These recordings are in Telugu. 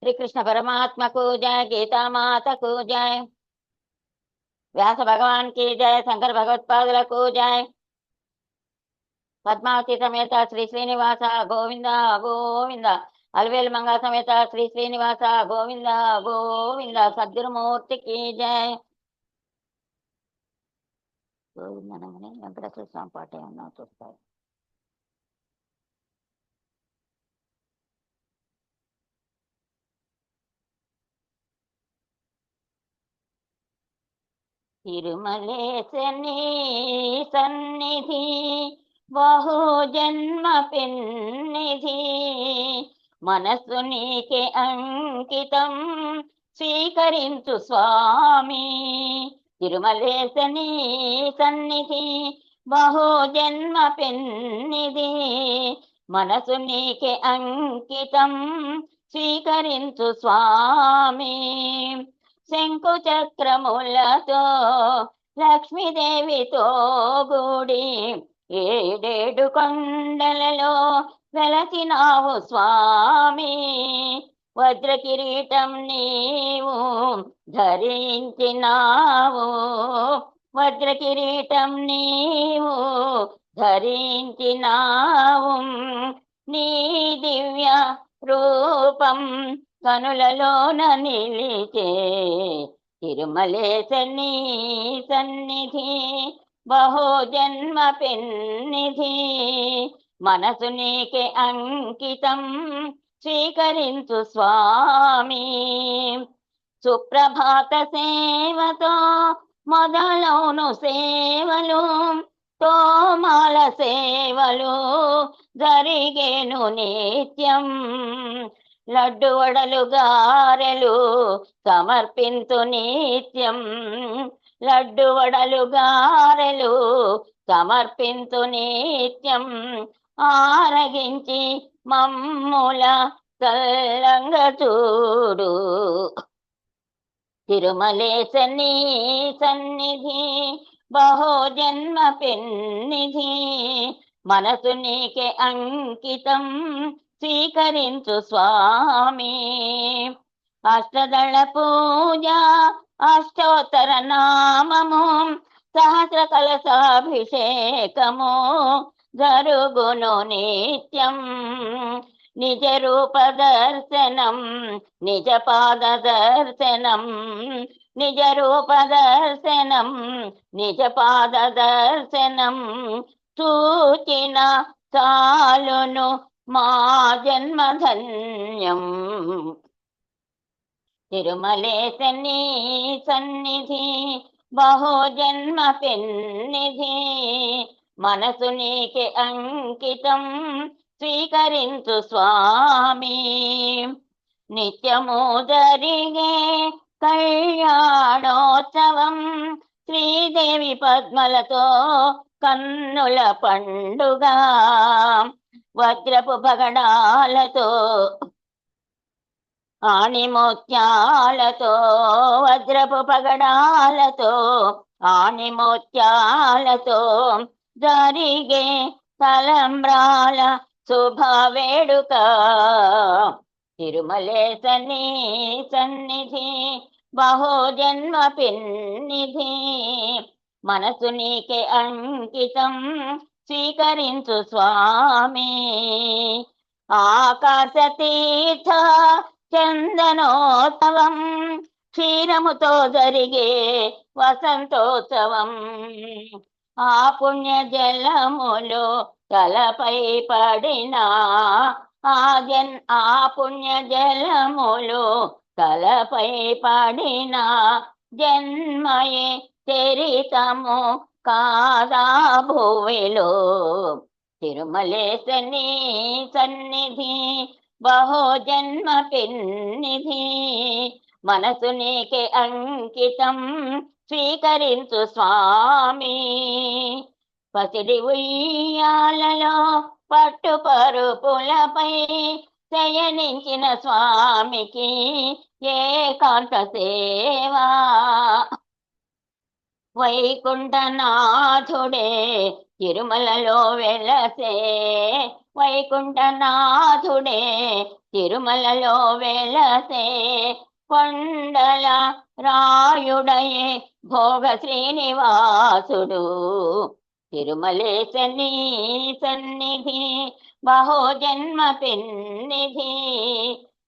श्री कृष्ण परमात्मा को जय, गीता माता को जय, व्यास भगवान की जय, शंकर भगवत्पादुల को जय, పద్మావతి సమేత శ్రీ శ్రీనివాస గోవింద గోవింద, అలవేలు మంగ సమేత శ్రీ శ్రీనివాస గోవింద గోవింద, సద్గురుమూర్తికి జయ. గోవిందనమని వెంకటేశ్వర స్వామి పాట ఏమన్నా చూస్తారు. తిరుమలేశని సన్నిధి బహు జన్మ పెన్నిధి, మనస్సు నీకే అంకితం స్వీకరించు స్వామి. తిరుమలేశని సన్నిధి బహు జన్మ పెన్నిధి, మనసు నీకే అంకితం స్వీకరించు స్వామి. శంకు చక్రములతో లక్ష్మీదేవితో గూడి ఏడేడు కొండలలో వెలసినావు స్వామి. వజ్ర కిరీటం నీవు ధరించినావు, వజ్ర కిరీటం నీవు ధరించినావు. నీ దివ్య రూపం కనులలోన నిలిచే తిరుమలేశని సన్నిధి బహు జన్మ పెన్నిధి, మనసు నీకే అంకితం స్వీకరించు స్వామి. సుప్రభాత సేవతో మొదలవును సేవలు, తోమాల సేవలు జరిగేను నిత్యం. లడ్డు వడలు గారెలు సమర్పించు నిత్యం, లడ్డు వడలు గారెలు సమర్పించు నిత్యం. ఆరగించి మమ్ముల చల్లంగ చూడు తిరుమలేశని సన్నిధి బహు జన్మ పెన్నిధి, మనసు నీకే అంకితం స్వీకరించు స్వామి. అష్టదళ పూజ అష్టోత్తర నామము సహస్ర కలశాభిషేకము జరుగును నిత్యం. నిజ రూప దర్శనం నిజ పాద దర్శనం, నిజ రూప దర్శనం నిజ పాద దర్శనం చూచిన చాలును మా జన్మధన్యం. తిరుమలేశని సన్నిధి బహు జన్మ పెన్నిధి, మనసు నీకే అంకితం స్వీకరించు స్వామి. నిత్యము జరిగే కళ్యాణోత్సవం శ్రీదేవి పద్మలతో కన్నుల పండుగ. వజ్రపు పగడాలతో ఆణిమోత్యాలతో, వజ్రపు పగడాలతో ఆణిమోత్యాలతో జరిగే తలంబ్రాల శుభ వేడుక. తిరుమలేశని సన్నిధి బహు జన్మ పెన్నిధి, మనసు నీకే అంకితం స్వీకరించు స్వామి. ఆకాశ తీర్థ చందనోత్సవం క్షీరముతో జరిగే వసంతోత్సవం. ఆ పుణ్య జలములు తలపై పడిన ఆ పుణ్య జలములు తలపై పడిన జన్మయే చరితము కాదా భువిలో. తిరుమలేశని సన్నిధి బహు జన్మ పెన్నిధి, మనసు నీకే అంకితం స్వీకరించు స్వామి. పసిడి ఉయ్యాలలో పట్టు పరుపులపై శయనించిన స్వామికి ఏకాంత సేవా. వైకుంఠనాథుడే తిరుమలలో వెలసే వైకుంఠనాథుడే, తిరుమలలో వెలసే కొండల రాయుడయే భోగ శ్రీనివాసుడు. తిరుమలేశని సన్నిధి బహుజన్మ పెన్నిధి,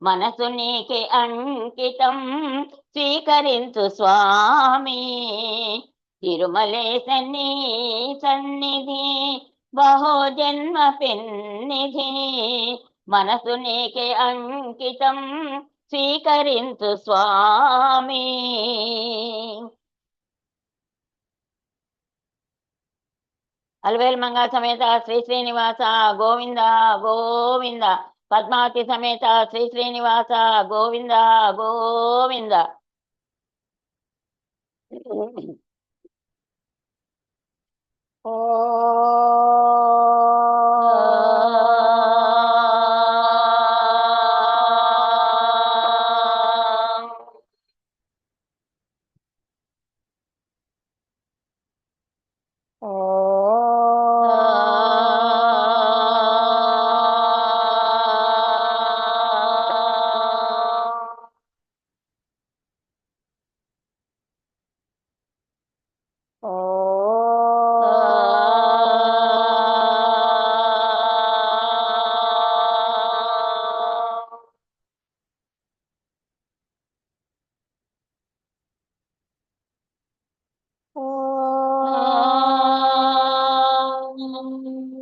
మనసు నీకే అంకితం స్వీకరించు స్వామి. తిరుమలేశని సన్నిధి బహుజన్మ పెన్నిధి, మనసు నీకే అంకితం స్వీకరించు స్వామి. అలవేలు మంగా సమేత శ్రీ శ్రీనివాస గోవింద గోవింద, పద్మావతి సమేత శ్రీ శ్రీనివాస గోవింద గోవింద.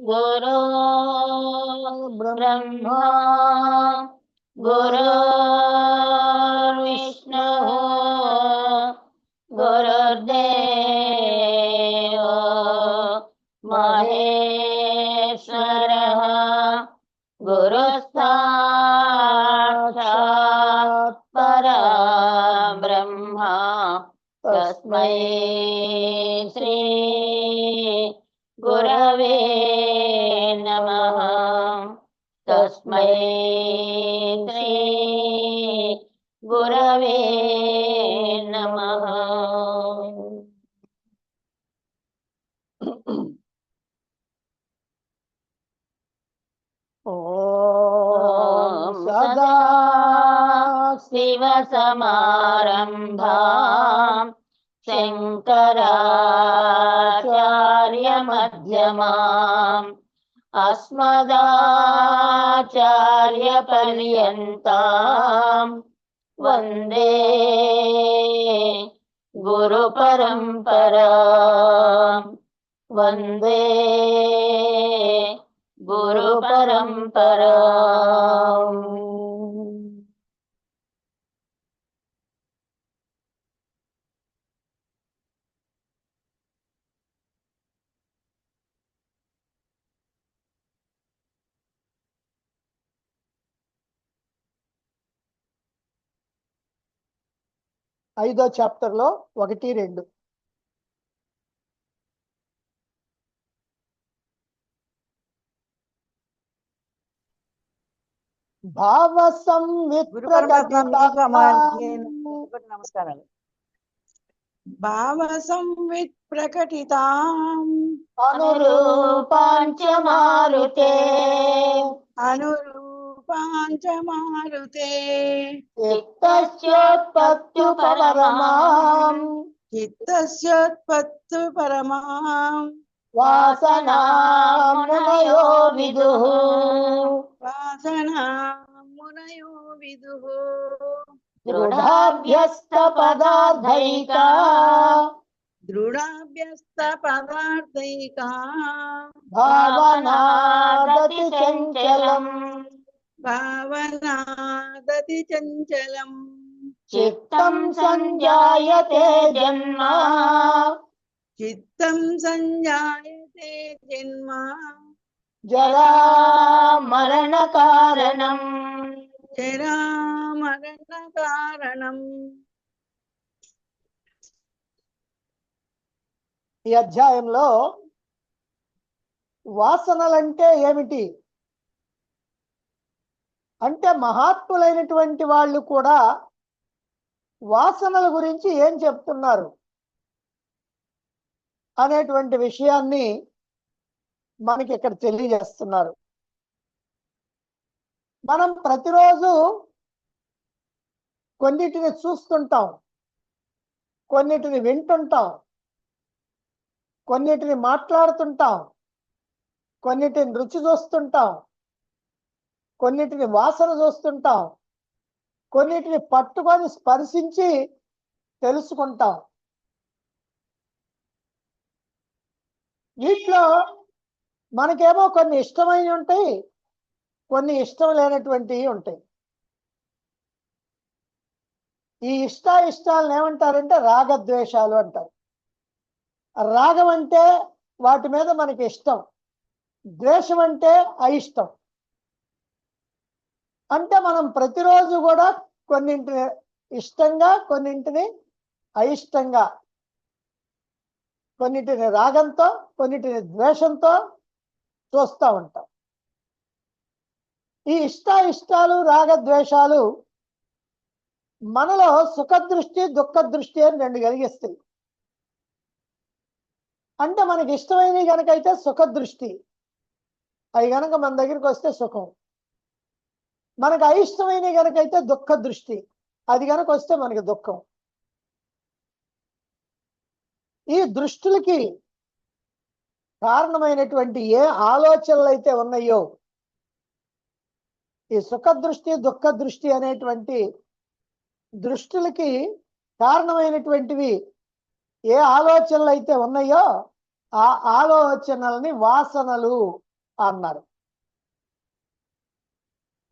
గురు బ్రహ్మా గురు విష్ణు గురుర్దేవో మహేశ్వరః, గురు సాక్షాత్ పరబ్రహ్మ, తస్మై శ్రీ గురవే నమః. తస్మై శ్రీ గురవే నమః. ఓం సదా శివ సమారంభాం శంకరాచార్య మధ్యమాం, అస్మదాచార్య పర్యంతాం వందే గురు పరంపరాం, వందే గురు పరంపరాం. ఐదో చాప్టర్ లో 1, 2 భావ నమస్కారాలు. భావ సంవిత్ ప్రకటితాం అనురూపాంచ మారుతే, అనురూపాంచ మారుతే, చిత్తస్యోత్పత్తు పరమాం చిత్తస్యోత్పత్తు పరమాం వాసనా మునయో విదుః, వాసనా మునయో విదుః. దృఢాభ్యస్త పదార్థైకా దృఢాభ్యస్త పదార్థైకా భావనాదతి చంచలం, భావనాదతి చంచలం. చిత్తం సంజాయతే జన్మ చిత్తం సంజాయతే జన్మ జరా మరణ కారణం, జరా మరణ కారణం. ఈ అధ్యాయంలో వాసనలంటే ఏమిటి అంటే, మహాత్ములైనటువంటి వాళ్ళు కూడా వాసనల గురించి ఏం చెప్తున్నారు అనేటువంటి విషయాన్ని మనకి ఇక్కడ తెలియజేస్తున్నారు. మనం ప్రతిరోజు కొన్నిటిని చూస్తుంటాం, కొన్నిటిని వింటుంటాం, కొన్నిటిని మాట్లాడుతుంటాం, కొన్నిటిని రుచి చూస్తుంటాం, కొన్నిటిని వాసన చూస్తుంటాం, కొన్నిటిని పట్టుకొని స్పర్శించి తెలుసుకుంటాం. వీటిలో మనకేమో కొన్ని ఇష్టమైనవి ఉంటాయి, కొన్ని ఇష్టం లేనటువంటివి ఉంటాయి. ఈ ఇష్టాలను ఏమంటారంటే రాగద్వేషాలు అంటారు. రాగం అంటే వాటి మీద మనకి ఇష్టం, ద్వేషం అంటే అయిష్టం. అంటే మనం ప్రతిరోజు కూడా కొన్నింటిని ఇష్టంగా, కొన్నింటిని అయిష్టంగా, కొన్నిటిని రాగంతో, కొన్నిటిని ద్వేషంతో చూస్తూ ఉంటాం. ఈ ఇష్టాలు రాగద్వేషాలు మనలో సుఖదృష్టి దుఃఖ దృష్టి అని రెండు కలిగిస్తాయి. అంటే మనకి ఇష్టమైనవి కనుకైతే సుఖదృష్టి, అవి కనుక మన దగ్గరికి వస్తే సుఖం. మనకు అయిష్టమైనవి కనుకైతే దుఃఖ దృష్టి, అది కనుక వస్తే మనకి దుఃఖం. ఈ దృష్టిలకి కారణమైనటువంటి ఏ ఆలోచనలు అయితే ఉన్నాయో, ఈ సుఖ దృష్టి దుఃఖ దృష్టి అనేటువంటి దృష్టిలకి కారణమైనటువంటివి ఏ ఆలోచనలు అయితే ఉన్నాయో ఆ ఆలోచనల్ని వాసనలు అన్నారు.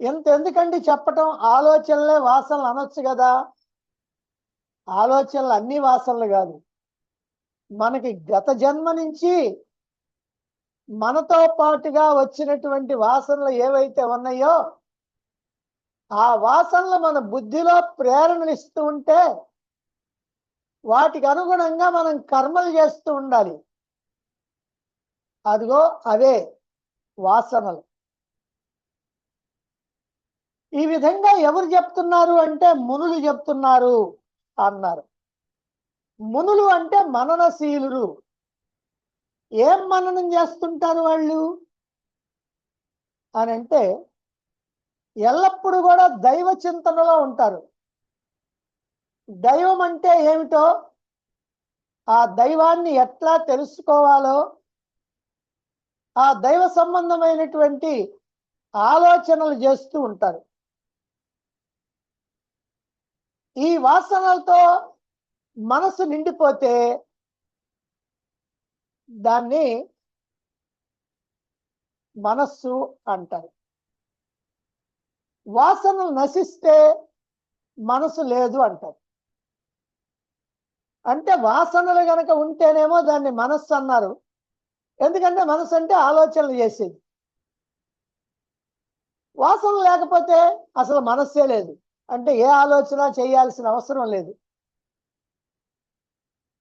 ఎందుకండి చెప్పటం? ఆలోచనలే వాసనలు అనొచ్చు కదా. ఆలోచనలు అన్ని వాసనలు కాదు. మనకి గత జన్మ నుంచి మనతో పాటుగా వచ్చినటువంటి వాసనలు ఏవైతే ఉన్నాయో ఆ వాసనలు మన బుద్ధిలో ప్రేరణలు ఇస్తూ ఉంటే వాటికి అనుగుణంగా మనం కర్మలు చేస్తూ ఉండాలి. అదిగో అవే వాసనలు. ఈ విధంగా ఎవరు చెప్తున్నారు అంటే మునులు చెప్తున్నారు అన్నారు. మునులు అంటే మననశీలురు. ఏం మననం చేస్తుంటారు వాళ్ళు అని అంటే ఎల్లప్పుడూ కూడా దైవ చింతనలో ఉంటారు. దైవం అంటే ఏమిటో, ఆ దైవాన్ని ఎట్లా తెలుసుకోవాలో, ఆ దైవ సంబంధమైనటువంటి ఆలోచనలు చేస్తూ ఉంటారు. ఈ వాసనలతో మనసు నిండిపోతే దాన్ని మనస్సు అంటారు. వాసనలు నశిస్తే మనసు లేదు అంటారు. అంటే వాసనలు గనక ఉంటేనేమో దాన్ని మనస్సు అన్నారు. ఎందుకంటే మనసు అంటే ఆలోచనలు చేసేది. వాసన లేకపోతే అసలు మనస్సే లేదు, అంటే ఏ ఆలోచన చేయాల్సిన అవసరం లేదు.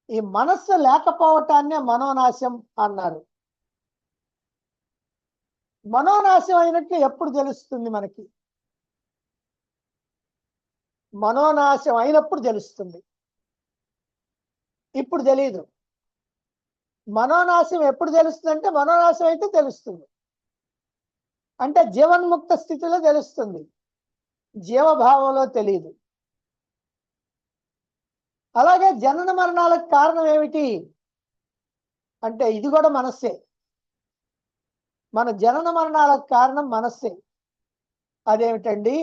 ఈ మనస్సు లేకపోవటాన్నే మనోనాశం అన్నారు. మనోనాశం అయినట్లు ఎప్పుడు తెలుస్తుంది మనకి? మనోనాశం అయినప్పుడు తెలుస్తుంది, ఇప్పుడు తెలియదు. మనోనాశం ఎప్పుడు తెలుస్తుంది అంటే మనోనాశం అయితే తెలుస్తుంది, అంటే జీవన్ముక్త స్థితిలో తెలుస్తుంది, జీవభావంలో తెలియదు. అలాగే జనన మరణాలకు కారణం ఏమిటి అంటే ఇది కూడా మనస్సే. మన జనన మరణాలకు కారణం మనస్సే. అదేమిటండి?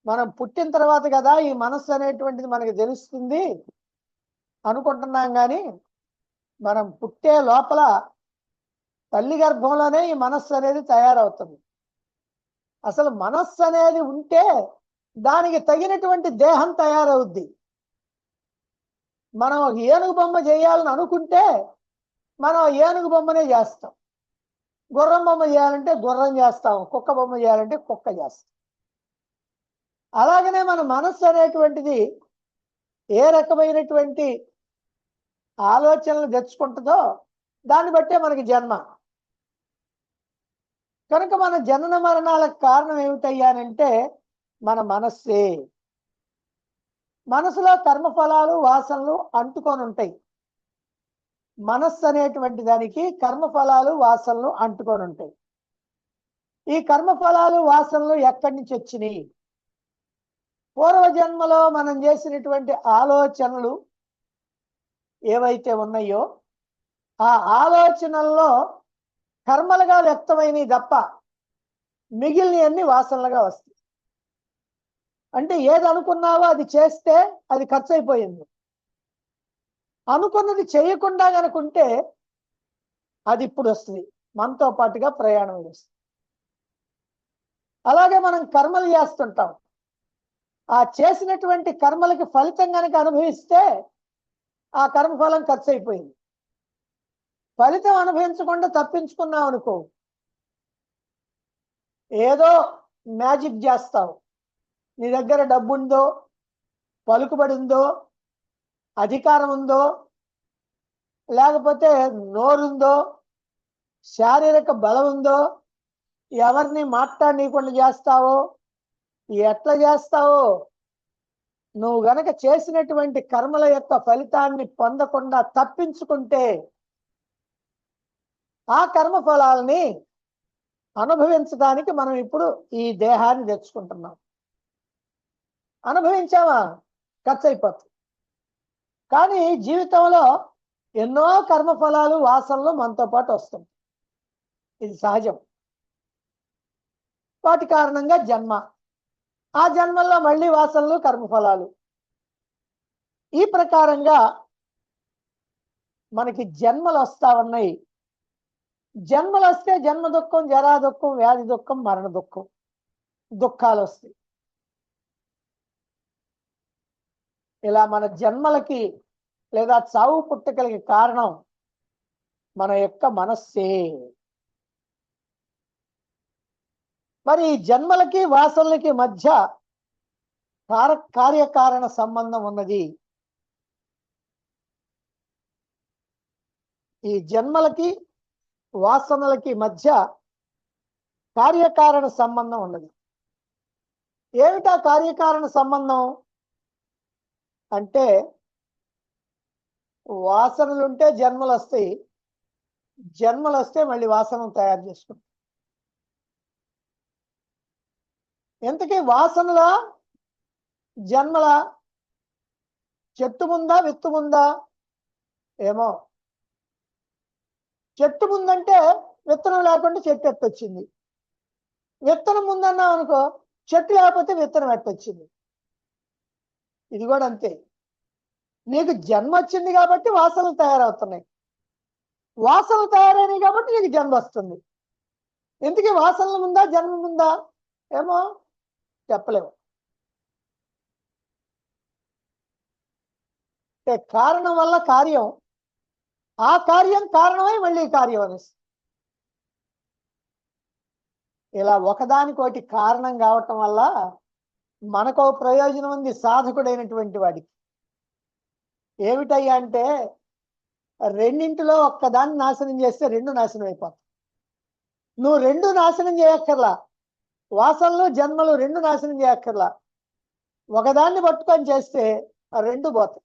మనం పుట్టిన తర్వాత కదా ఈ మనస్సు అనేటువంటిది మనకి తెలుస్తుంది అనుకుంటున్నాం, కానీ మనం పుట్టే లోపల తల్లి గర్భంలోనే ఈ మనస్సు అనేది తయారవుతుంది. అసలు మనస్సు అనేది ఉంటే దానికి తగినటువంటి దేహం తయారవుద్ది. మనం ఒక ఏనుగు బొమ్మ చేయాలని అనుకుంటే మనం ఏనుగు బొమ్మనే చేస్తాం, గుర్రం బొమ్మ చేయాలంటే గుర్రం చేస్తాం, కుక్క బొమ్మ చేయాలంటే కుక్క చేస్తాం. అలాగనే మన మనస్సు అనేటువంటిది ఏ రకమైనటువంటి ఆలోచనలు తెచ్చుకుంటుందో దాన్ని బట్టే మనకి జన్మ. కనుక మన జనన మరణాలకు కారణం ఏమిటయ్యానంటే మన మనస్సే. మనసులో కర్మఫలాలు వాసనలు అంటుకొని ఉంటాయి. మనస్సు అనేటువంటి దానికి కర్మఫలాలు వాసనలు అంటుకొని ఉంటాయి. ఈ కర్మఫలాలు వాసనలు ఎక్కడి నుంచి వచ్చినాయి? పూర్వజన్మలో మనం చేసినటువంటి ఆలోచనలు ఏవైతే ఉన్నాయో ఆ ఆలోచనల్లో కర్మలుగా వ్యక్తమైనవి తప్ప మిగిలినవన్నీ వాసనలుగా వస్తాయి. అంటే ఏది అనుకున్నావో అది చేస్తే అది ఖర్చు అయిపోయింది. అనుకున్నది చేయకుండా కనుకుంటే అది ఇప్పుడు వస్తుంది, మనతో పాటుగా ప్రయాణం చేస్తుంది. అలాగే మనం కర్మలు చేస్తుంటాం. ఆ చేసినటువంటి కర్మలకి ఫలితం కనుక అనుభవిస్తే ఆ కర్మఫలం ఖర్చు అయిపోయింది. ఫలితం అనుభవించకుండా తప్పించుకున్నావు అనుకో, ఏదో మ్యాజిక్ చేస్తావు. నీ దగ్గర డబ్బు ఉందో, పలుకుబడి ఉందో, అధికారం ఉందో, లేకపోతే నోరుందో, శారీరక బలం ఉందో, ఎవరిని మాట్లాడనీయకుండా చేస్తావో, ఎట్లా చేస్తావో, నువ్వు గనక చేసినటువంటి కర్మల యొక్క ఫలితాన్ని పొందకుండా తప్పించుకుంటే ఆ కర్మ ఫలాల్ని అనుభవించడానికి మనం ఇప్పుడు ఈ దేహాన్ని తెచ్చుకుంటున్నాం. అనుభవించావా ఖర్చు అయిపోతుంది. కానీ జీవితంలో ఎన్నో కర్మఫలాలు వాసనలు మనతో పాటు వస్తాయి. ఇది సహజం. వాటి కారణంగా జన్మ, ఆ జన్మల్లో మళ్ళీ వాసనలు కర్మఫలాలు. ఈ ప్రకారంగా మనకి జన్మలు వస్తా ఉన్నాయి. జన్మలు వస్తే జన్మ దుఃఖం, జరా దుఃఖం, వ్యాధి దుఃఖం, మరణ దుఃఖం, దుఃఖాలు వస్తాయి. ఇలా మన జన్మలకి లేదా చావు పుట్టుకలకి కారణం మన యొక్క మనస్సే. మరి ఈ జన్మలకి వాసనలకి మధ్య కార్యకారణ సంబంధం ఉన్నది. ఈ జన్మలకి వాసనలకి మధ్య కార్యకారణ సంబంధం ఉన్నది. ఏమిటా కార్యకారణ సంబంధం అంటే, వాసనలు ఉంటే జన్మలు వస్తాయి, జన్మలు వస్తే మళ్ళీ వాసనలు తయారు చేసుకుంటాం. ఎంతకీ వాసనల జన్మల? చెట్టు ముందా విత్తు ముందా? ఏమో. చెట్టు ముందంటే విత్తనం లేకుండా చెట్టు ఎట్టొచ్చింది. విత్తనం ముందన్నావు అనుకో, చెట్టు లేకపోతే విత్తనం ఎట్టొచ్చింది. ఇది కూడా అంతే. నీకు జన్మ వచ్చింది కాబట్టి వాసనలు తయారవుతున్నాయి, వాసనలు తయారైనవి కాబట్టి నీకు జన్మ వస్తుంది. ఎందుకు వాసనల ముందా జన్మ ముందా? ఏమో చెప్పలేము. కారణం వల్ల కార్యం, ఆ కార్యం కారణమై మళ్ళీ కార్యం అనిస్తుంది. ఇలా ఒకదానికోటి కారణం కావటం వల్ల మనకు ప్రయోజనం ఉంది సాధకుడైనటువంటి వాడికి. ఏమిటయ్యా అంటే, రెండింటిలో ఒక్కదాన్ని నాశనం చేస్తే రెండు నాశనం అయిపోతాయి. నువ్వు రెండు నాశనం చేయక్కర్లా, వాసనలు జన్మలు రెండు నాశనం చేయక్కర్లా, ఒకదాన్ని పట్టుకొని చేస్తే ఆ రెండు పోతాయి.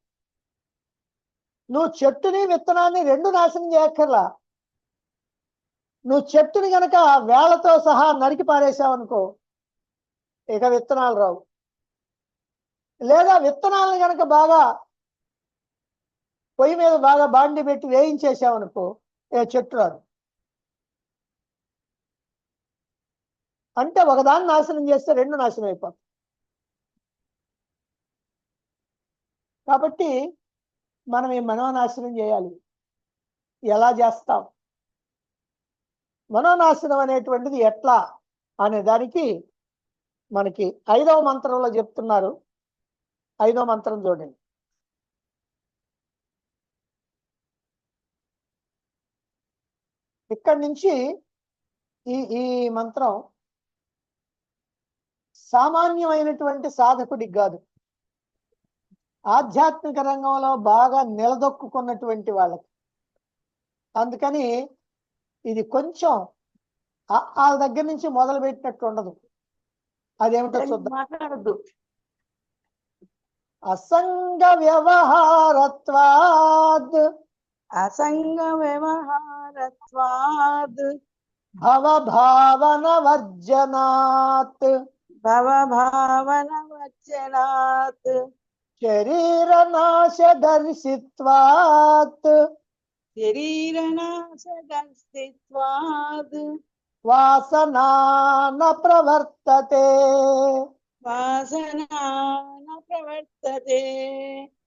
నువ్వు చెట్టుని విత్తనాన్ని రెండు నాశనం చేయక్కర్లా, నువ్వు చెట్టుని గనక వేళ్లతో సహా నరికి పారేసావు అనుకో, ఇక విత్తనాలు రావు. లేదా విత్తనాలను గనక బాగా పొయ్యి మీద బాగా బాండి పెట్టి వేయించేసావనుకో, చెట్టు రాదు. అంటే ఒకదాన్ని నాశనం చేస్తే రెండు నాశనం అయిపోతాయి. కాబట్టి మనం ఈ మనోనాశనం చేయాలి. ఎలా చేస్తాం? మనోనాశనం అనేటువంటిది ఎట్లా అనే దానికి మనకి 5వ మంత్రంలో చెప్తున్నారు. 5వ మంత్రం చూడండి. ఇక్కడి నుంచి ఈ మంత్రం సామాన్యమైనటువంటి సాధకుడికి కాదు, ఆధ్యాత్మిక రంగంలో బాగా నిలదొక్కున్నటువంటి వాళ్ళకి. అందుకని ఇది కొంచెం వాళ్ళ దగ్గర నుంచి మొదలు పెట్టినట్టు ఉండదు. అదేమిటో చూద్దాం. మాట్లాడద్దు. అసంగ వ్యవహారత్వాద్ అసంగ వ్యవహారత్వాద్ భవభావనవర్జనాత్ భవభావనవర్జనాత్ శరీరనాశదర్శిత్వాత్ శరీరనాశదర్శిత్వాద్ వాసనా న ప్రవర్తతే వాసనా న ప్రవర్తతే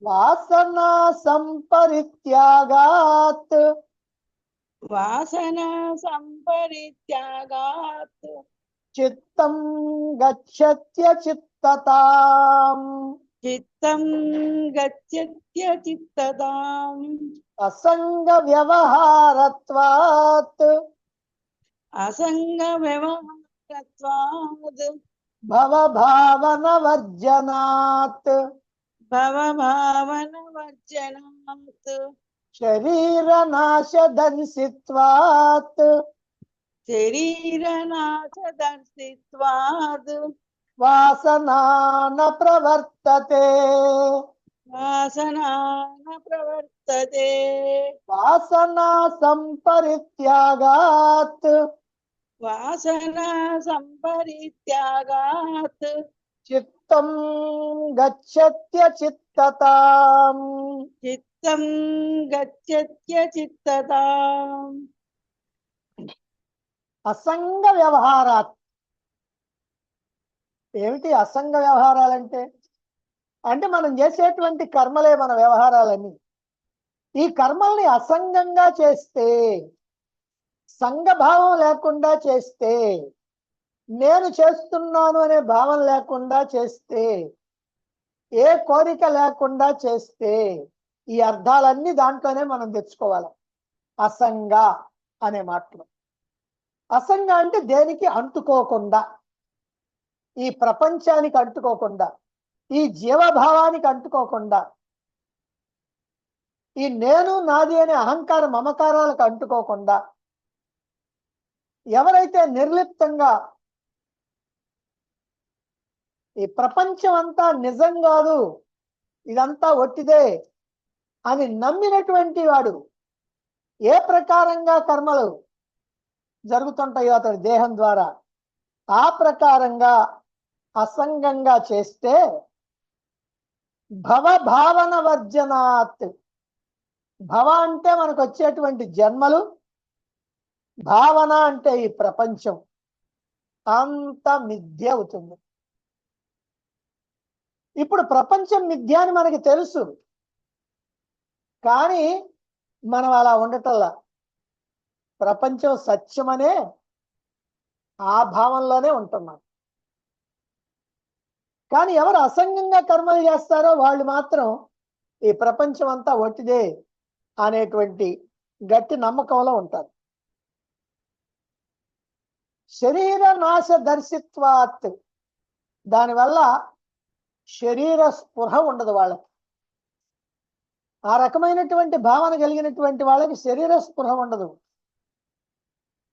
వాసనా సంపరిత్యాగాత్ వాసనా సంపరిత్యాగాత్ చిత్తం గచ్చత్యచిత్తతాం చిత్తం గచ్చత్య చిత్తదాం అసంగ వ్యవహారత్వాత్ అసంగ వ్యవహారత్వాద్ భవభావనవర్జనాత్ భవభావనవర్జనాత్ శరీరనాశదర్శిత్వాత్ శరీరనాశదర్శిత్వాద్ వాసనా న ప్రవర్తతే వాసనా న ప్రవర్తతే వాసనా సంపరిత్యాగాత్ వాసనా సంపరిత్యాగాత్ చిత్తం గచ్చత్యచిత్తతాం చిత్తం గచ్చత్య చిత్తతాం అసంగ వ్యవహారాత్. ఏమిటి అసంగ వ్యవహారాలంటే? అంటే మనం చేసేటువంటి కర్మలే మన వ్యవహారాలన్నీ. ఈ కర్మల్ని అసంగంగా చేస్తే, సంఘభావం లేకుండా చేస్తే, నేను చేస్తున్నాను అనే భావం లేకుండా చేస్తే, ఏ కోరిక లేకుండా చేస్తే, ఈ అర్థాలన్నీ దాంట్లోనే మనం తెచ్చుకోవాలి. అసంగ అనే మాటలు. అసంగ అంటే దేనికి అంటుకోకుండా, ఈ ప్రపంచానికి అంటుకోకుండా, ఈ జీవభావానికి అంటుకోకుండా, ఈ నేను నాది అనే అహంకార మమకారాలకు అంటుకోకుండా, ఎవరైతే నిర్లిప్తంగా ఈ ప్రపంచం అంతా నిజం కాదు, ఇదంతా ఒట్టిదే అని నమ్మినటువంటి వాడు ఏ ప్రకారంగా కర్మలు జరుగుతుంటాయో అతడి దేహం ద్వారా, ఆ ప్రకారంగా అసంగంగా చేస్తే భవభావన వర్జనాత్. భవ అంటే మనకు వచ్చేటువంటి జన్మలు, భావన అంటే ఈ ప్రపంచం అంత మిథ్య అవుతుంది. ఇప్పుడు ప్రపంచం మిథ్య అని మనకి తెలుసు, కానీ మనం అలా ఉండటంలా. ప్రపంచం సత్యమనే ఆ భావంలోనే ఉంటున్నాం. కానీ ఎవరు అసంగంగా కర్మలు చేస్తారో వాళ్ళు మాత్రం ఈ ప్రపంచం అంతా ఒట్టిదే అనేటువంటి గట్టి నమ్మకంలో ఉంటారు. శరీర నాశ దర్శిత్వాత్. దానివల్ల శరీర స్పృహ ఉండదు వాళ్ళకి. ఆ రకమైనటువంటి భావన కలిగినటువంటి వాళ్ళకి శరీర స్పృహ ఉండదు.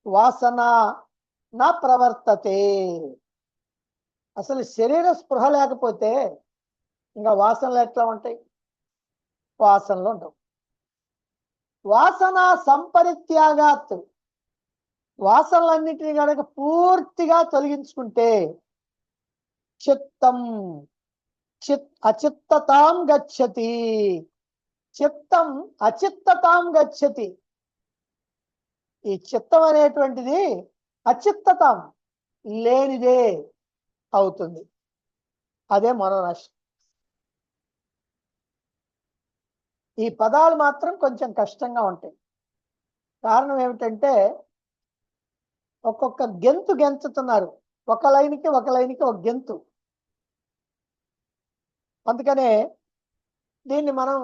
వాసన నా ప్రవర్తతే. అసలు శరీర స్పృహ లేకపోతే ఇంకా వాసనలు ఎట్లా ఉంటాయి? వాసనలు ఉండవు. వాసన సంపరిత్యాగాత్. వాసనలన్నిటినీ కనుక పూర్తిగా తొలగించుకుంటే చిత్తం అచిత్తతాం గచ్చతి. చిత్తం అచిత్తతాం గచ్చతి. ఈ చిత్తం అనేటువంటిది అచిత్తతాం, లేనిదే అవుతుంది. అదే మనోనాశం. ఈ పదాలు మాత్రం కొంచెం కష్టంగా ఉంటాయి. కారణం ఏమిటంటే ఒక్కొక్క గెంతు గెంతుతున్నారు. ఒక లైన్కి ఒక ఒక గెంతు. అందుకనే దీన్ని మనం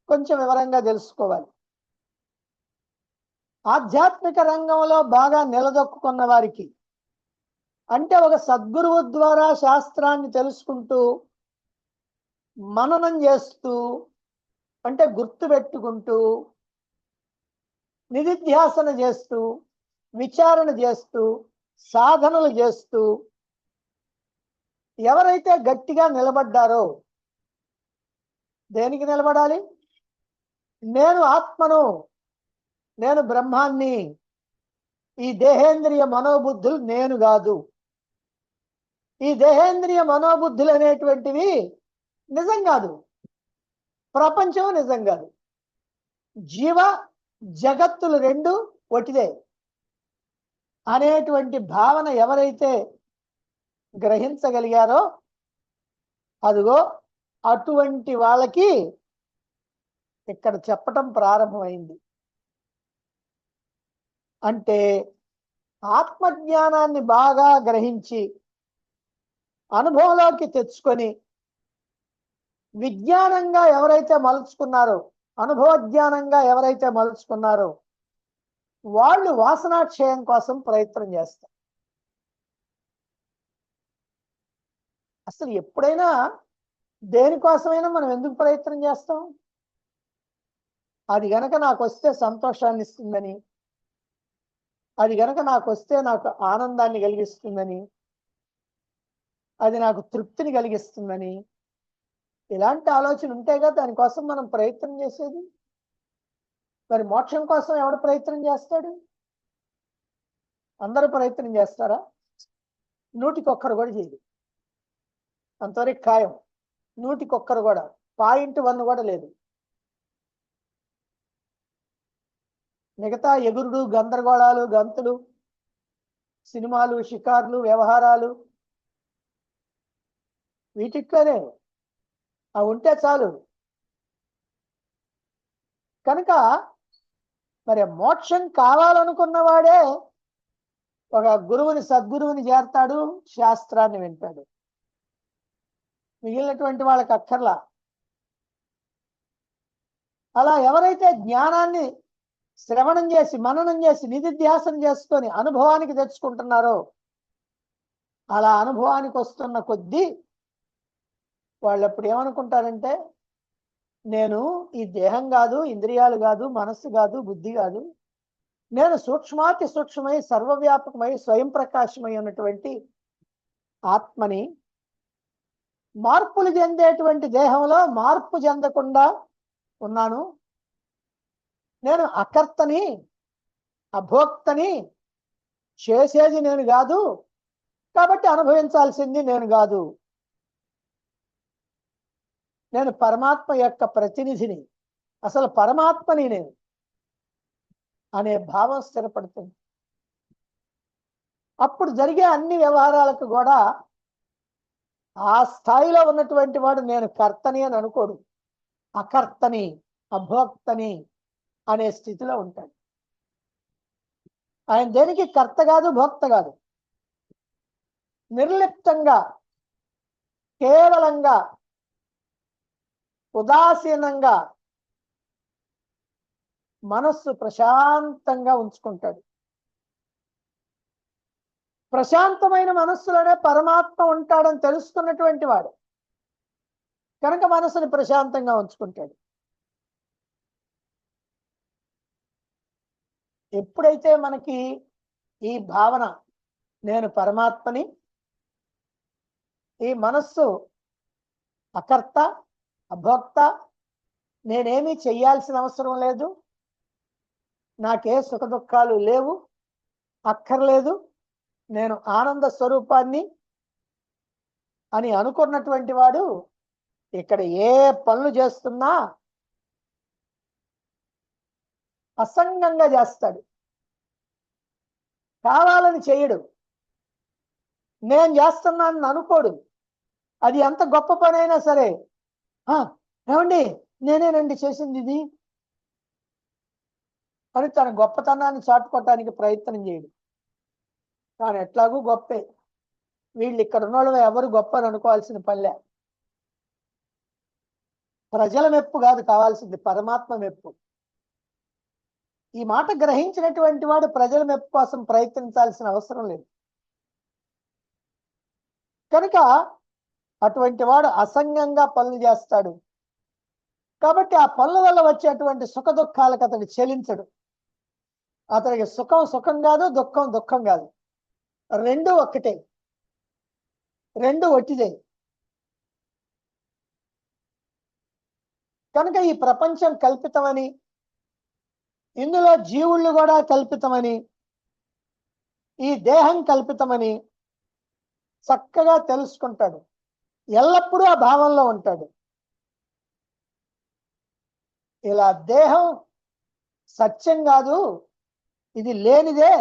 కొంచెం వివరంగా తెలుసుకోవాలి. ఆధ్యాత్మిక రంగంలో బాగా నిలదొక్కున్న వారికి, అంటే ఒక సద్గురువు ద్వారా శాస్త్రాన్ని తెలుసుకుంటూ మననం చేస్తూ, అంటే గుర్తు పెట్టుకుంటూ, నిధిధ్యాసన చేస్తూ, విచారణ చేస్తూ, సాధనలు చేస్తూ ఎవరైతే గట్టిగా నిలబడ్డారో, దేనికి నిలబడాలి? నేను ఆత్మను, నేను బ్రహ్మాన్ని, ఈ దేహేంద్రియ మనోబుద్ధులు నేను కాదు. ఈ దేహేంద్రియ మనోబుద్ధులు అనేటువంటివి నిజం కాదు, ప్రపంచం నిజం కాదు. జీవ జగత్తులు రెండు ఒకటిదే అనేటువంటి భావన ఎవరైతే గ్రహించగలిగారో అదిగో అటువంటి వాళ్ళకి ఇక్కడ చెప్పటం ప్రారంభమైంది. అంటే ఆత్మజ్ఞానాన్ని బాగా గ్రహించి అనుభవంలోకి తెచ్చుకొని విజ్ఞానంగా ఎవరైతే మలుచుకున్నారో, అనుభవ జ్ఞానంగా ఎవరైతే మలుచుకున్నారో వాళ్ళు వాసనాక్షయం కోసం ప్రయత్నం చేస్తారు. అసలు ఎప్పుడైనా దేనికోసమైనా మనం ఎందుకు ప్రయత్నం చేస్తాం? అది గనక నాకు వస్తే సంతోషాన్ని ఇస్తుందని, అది గనక నాకు వస్తే నాకు ఆనందాన్ని కలిగిస్తుందని, అది నాకు తృప్తిని కలిగిస్తుందని, ఇలాంటి ఆలోచన ఉంటేగా దానికోసం మనం ప్రయత్నం చేసేది. మరి మోక్షం కోసం ఎవడు ప్రయత్నం చేస్తాడు? అందరూ ప్రయత్నం చేస్తారా? 100కి 1 కూడా చేయదు. అంతవరకు ఖాయం. 100కి 1 కూడా, 0.1 కూడా లేదు. మిగతా ఎగురుడు, గందరగోళాలు, గంతులు, సినిమాలు, షికార్లు, వ్యవహారాలు, వీటిట్లోనే అవి ఉంటే చాలు. కనుక మరి మోక్షం కావాలనుకున్నవాడే ఒక గురువుని, సద్గురువుని చేరతాడు, శాస్త్రాన్ని వింటాడు. మిగిలినటువంటి వాళ్ళకి అక్కర్లా. అలా ఎవరైతే జ్ఞానాన్ని శ్రవణం చేసి, మననం చేసి, నిధిధ్యాసన చేసుకొని అనుభవానికి తెచ్చుకుంటున్నారో, అలా అనుభవానికి వస్తున్న కొద్దీ వాళ్ళు ఎప్పుడు ఏమనుకుంటారంటే, నేను ఈ దేహం కాదు, ఇంద్రియాలు కాదు, మనస్సు కాదు, బుద్ధి కాదు, నేను సూక్ష్మాతి సూక్ష్మమై సర్వవ్యాపకమై స్వయం ప్రకాశమై ఉన్నటువంటి ఆత్మని, మార్పులు చెందేటువంటి దేహంలో మార్పు చెందకుండా ఉన్నాను, నేను అకర్తని, అభోక్తని, చేసేది నేను కాదు, కాబట్టి అనుభవించాల్సింది నేను కాదు, నేను పరమాత్మ యొక్క ప్రతినిధిని, అసలు పరమాత్మని నేను అనే భావం స్థిరపడుతుంది. అప్పుడు జరిగే అన్ని వ్యవహారాలకు కూడా ఆ స్థాయిలో ఉన్నటువంటి వాడు నేను కర్తని అని అనుకోడు, అకర్తని, అభోక్తని అనే స్థితిలో ఉంటాడు. ఆయన దేనికి కర్త కాదు, భోక్త కాదు. నిర్లిప్తంగా, కేవలంగా, ఉదాసీనంగా మనస్సు ప్రశాంతంగా ఉంచుకుంటాడు. ప్రశాంతమైన మనస్సులోనే పరమాత్మ ఉంటాడని తెలుసుకున్నటువంటి వాడు కనుక మనసుని ప్రశాంతంగా ఉంచుకుంటాడు. ఎప్పుడైతే మనకి ఈ భావన, నేను పరమాత్మని, ఈ మనస్సు అకర్త, అభోక్త, నేనేమీ చెయ్యాల్సిన అవసరం లేదు, నాకే సుఖ దుఃఖాలు లేవు, అక్కర్లేదు, నేను ఆనంద స్వరూపాన్ని అని అనుకున్నటువంటి వాడు ఇక్కడ ఏ పనులు చేస్తున్నా అసంగంగా చేస్తాడు, కావాలని చేయడు. నేను చేస్తున్నానని అనుకోడు. అది ఎంత గొప్ప పని అయినా సరే, ఏమండి నేనేనండి చేసింది ఇది అని తన గొప్పతనాన్ని చాటుకోవటానికి ప్రయత్నం చేయడు. తాను ఎట్లాగూ గొప్పే, వీళ్ళు ఇక్కడ ఉన్నవాళ్ళు ఎవరు గొప్ప అని అనుకోవాల్సిన పనిలే. ప్రజల మెప్పు కాదు కావాల్సింది, పరమాత్మ మెప్పు. ఈ మాట గ్రహించినటువంటి వాడు ప్రజల మెప్పు కోసం ప్రయత్నించాల్సిన అవసరం లేదు. కనుక అటువంటి వాడు అసంగంగా పనులు చేస్తాడు. కాబట్టి ఆ పనుల వల్ల వచ్చేటువంటి సుఖ దుఃఖాలకు అతడు చెలించడు. అతనికి సుఖం సుఖం కాదు, దుఃఖం దుఃఖం కాదు, రెండు ఒక్కటే, రెండు ఒట్టిదే. కనుక ఈ ప్రపంచం కల్పితమని, ఇందులో జీవుళ్ళు కూడా కల్పితమని, ఈ దేహం కల్పితమని చక్కగా తెలుసుకుంటాడు. ఎల్లప్పుడూ ఆ భావంలో ఉంటాడు. ఇలా దేహం సత్యం కాదు, ఇది లేనిదే,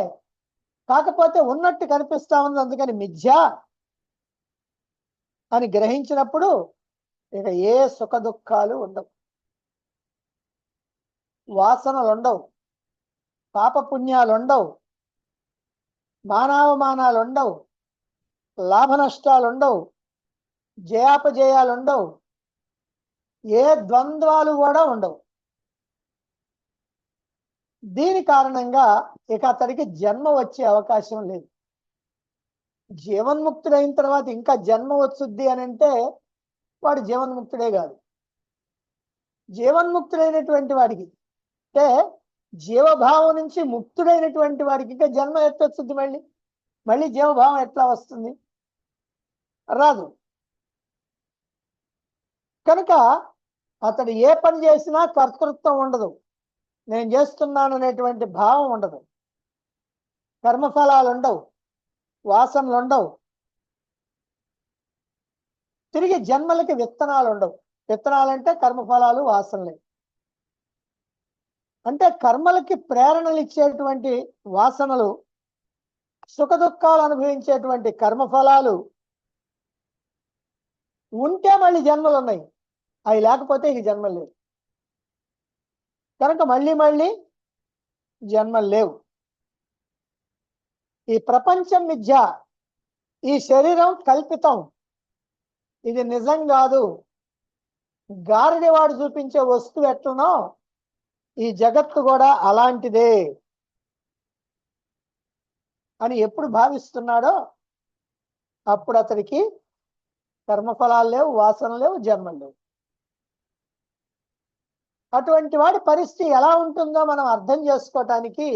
కాకపోతే ఉన్నట్టు కనిపిస్తా ఉంది, అందుకని మిథ్య అని గ్రహించినప్పుడు ఇక ఏ సుఖ దుఃఖాలు ఉండవు, వాసనలు ఉండవు, పాపపుణ్యాలు ఉండవు, మానావమానాలు ఉండవు, లాభ నష్టాలు ఉండవు, జయాపజయాలు ఉండవు, ఏ ద్వంద్వాలు కూడా ఉండవు. దీని కారణంగా ఇక అతడికి జన్మ వచ్చే అవకాశం లేదు. జీవన్ముక్తుడైన తర్వాత ఇంకా జన్మ వచ్చుద్ది అని అంటే వాడు జీవన్ముక్తుడే కాదు. జీవన్ముక్తుడైనటువంటి వాడికి అంటే జీవభావం నుంచి ముక్తుడైనటువంటి వాడికి ఇంకా జన్మ ఎత్తొచ్చుద్ది. మళ్ళీ జీవభావం ఎట్లా వస్తుంది? రాదు. కనుక అతడు ఏ పని చేసినా కర్తృత్వం ఉండదు, నేను చేస్తున్నాను అనేటువంటి భావం ఉండదు, కర్మఫలాలు ఉండవు, వాసనలు ఉండవు, తిరిగి జన్మలకి విత్తనాలు ఉండవు. విత్తనాలంటే కర్మఫలాలు, వాసనలే. అంటే కర్మలకి ప్రేరణలు ఇచ్చేటువంటి వాసనలు, సుఖ దుఃఖాలు అనుభవించేటువంటి కర్మఫలాలు ఉంటే మళ్ళీ జన్మలు ఉన్నాయి, అవి లేకపోతే ఇక జన్మలు లేవు. కనుక మళ్ళీ జన్మలు లేవు. ఈ ప్రపంచం మిథ్య, ఈ శరీరం కల్పితం, ఇది నిజం కాదు. గారిడి వాడు చూపించే వస్తువు ఎట్లనో ఈ జగత్తు కూడా అలాంటిదే అని ఎప్పుడు భావిస్తున్నాడో అప్పుడు అతడికి కర్మఫలాలు లేవు, వాసనలు లేవు, జన్మలు లేవు. అటువంటి వాడి పరిస్థితి ఎలా ఉంటుందో మనం అర్థం చేసుకోవటానికి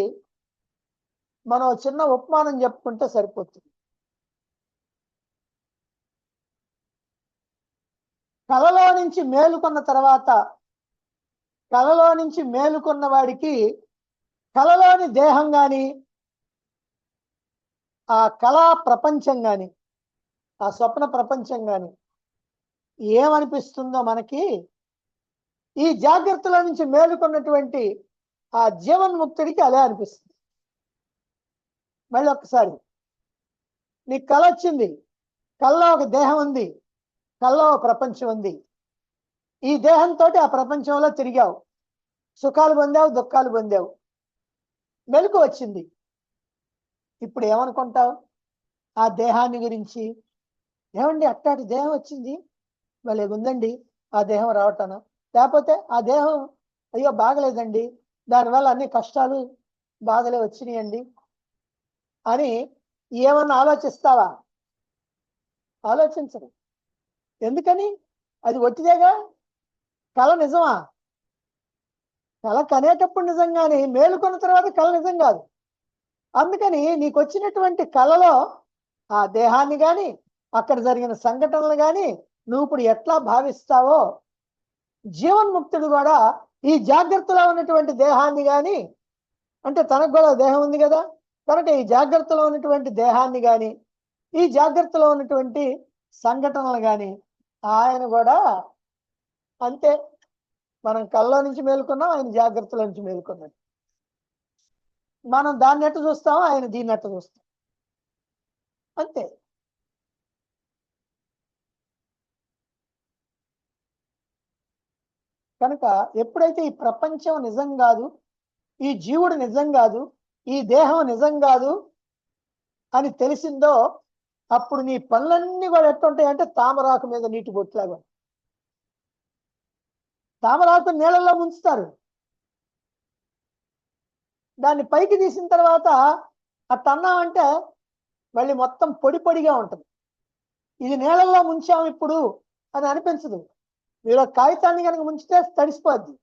మనం చిన్న ఉపమానం చెప్పుకుంటే సరిపోతుంది. కలలో నుంచి మేలుకున్న తర్వాత, కలలో నుంచి మేలుకున్న వాడికి కలలోని దేహం కానీ, ఆ కళా ప్రపంచం కానీ, ఆ స్వప్న ప్రపంచం కానీ ఏమనిపిస్తుందో మనకి ఈ జాగ్రత్తలో నుంచి మేలుకున్నటువంటి ఆ జీవన్ముక్తుడికి అదే అనిపిస్తుంది. మళ్ళీ ఒక్కసారి నీకు కళ వచ్చింది, కళ్ళలో ఒక దేహం ఉంది, కళ్ళలో ఒక ప్రపంచం ఉంది. ఈ దేహంతో ఆ ప్రపంచంలో తిరిగావు, సుఖాలు పొందావు, దుఃఖాలు పొందావు, మెలకు వచ్చింది. ఇప్పుడు ఏమనుకుంటావు ఆ దేహాన్ని గురించి? ఏమండి అట్టాటి దేహం వచ్చింది, భలే ఉందండి ఆ దేహం రావటాన, లేకపోతే ఆ దేహం అయ్యో బాగలేదండి, దానివల్ల అన్ని కష్టాలు బాధలే వచ్చినాయండి అని ఏమన్నా ఆలోచిస్తావా? ఆలోచించరు. ఎందుకని? అది ఒట్టిదేగా. కళ నిజమా? కళ కనేటప్పుడు నిజంగానే, మేలుకున్న తర్వాత కళ నిజం కాదు. అందుకని నీకు వచ్చినటువంటి కళలో ఆ దేహాన్ని కానీ, అక్కడ జరిగిన సంఘటనలు కానీ నువ్వు ఇప్పుడు ఎట్లా భావిస్తావో, జీవన్ముక్తుడు కూడా ఈ జాగ్రత్తలో ఉన్నటువంటి దేహాన్ని కానీ, అంటే తనకు కూడా దేహం ఉంది కదా, కనుక ఈ జాగ్రత్తలో ఉన్నటువంటి దేహాన్ని కానీ, ఈ జాగ్రత్తలో ఉన్నటువంటి సంఘటనలు కానీ ఆయన కూడా అంతే. మనం కళ్ళలో నుంచి మేలుకున్నాం, ఆయన జాగ్రత్తలో నుంచి మేలుకున్నాం. మనం దాన్ని ఎట్టు చూస్తాం, ఆయన దీన్ని ఎట్టు చూస్తాం, అంతే. కనుక ఎప్పుడైతే ఈ ప్రపంచం నిజం కాదు, ఈ జీవుడు నిజం కాదు, ఈ దేహం నిజం కాదు అని తెలిసిందో అప్పుడు నీ పనులన్నీ కూడా ఎట్టుంటాయి అంటే తామరాకు మీద నీటి బొట్టులాగా. తామరాకు నీళ్ళల్లో ముంచుతారు, దాన్ని పైకి తీసిన తర్వాత అట్టన్నామంటే మళ్ళీ మొత్తం పొడి పొడిగా ఉంటుంది. ఇది నీళ్ళల్లో ముంచాము ఇప్పుడు అని అనిపించదు. మీరు కాగితాన్ని కనుక ముంచితే తడిసిపోద్ది,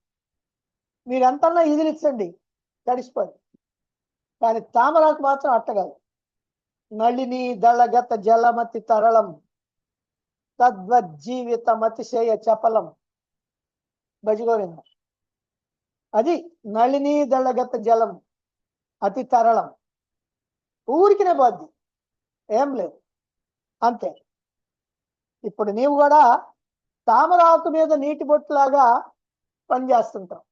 మీరు ఎంతన్నా ఇదిలిచ్చండి తడిసిపోద్ది. కానీ తామరాకు మాత్రం అట్టగాదు. నళిని దళగత జలమతి తరళం తద్వజ్జీవితం అతిశయ చపలం భజగోవిందం. అది నళిని దళగత జలం అతి తరళం. ఊరికినే పోద్ది, ఏం లేదు, అంతే. ఇప్పుడు నీవు కూడా తామరాకు మీద నీటి బొట్టులాగా పనిచేస్తుంటావు.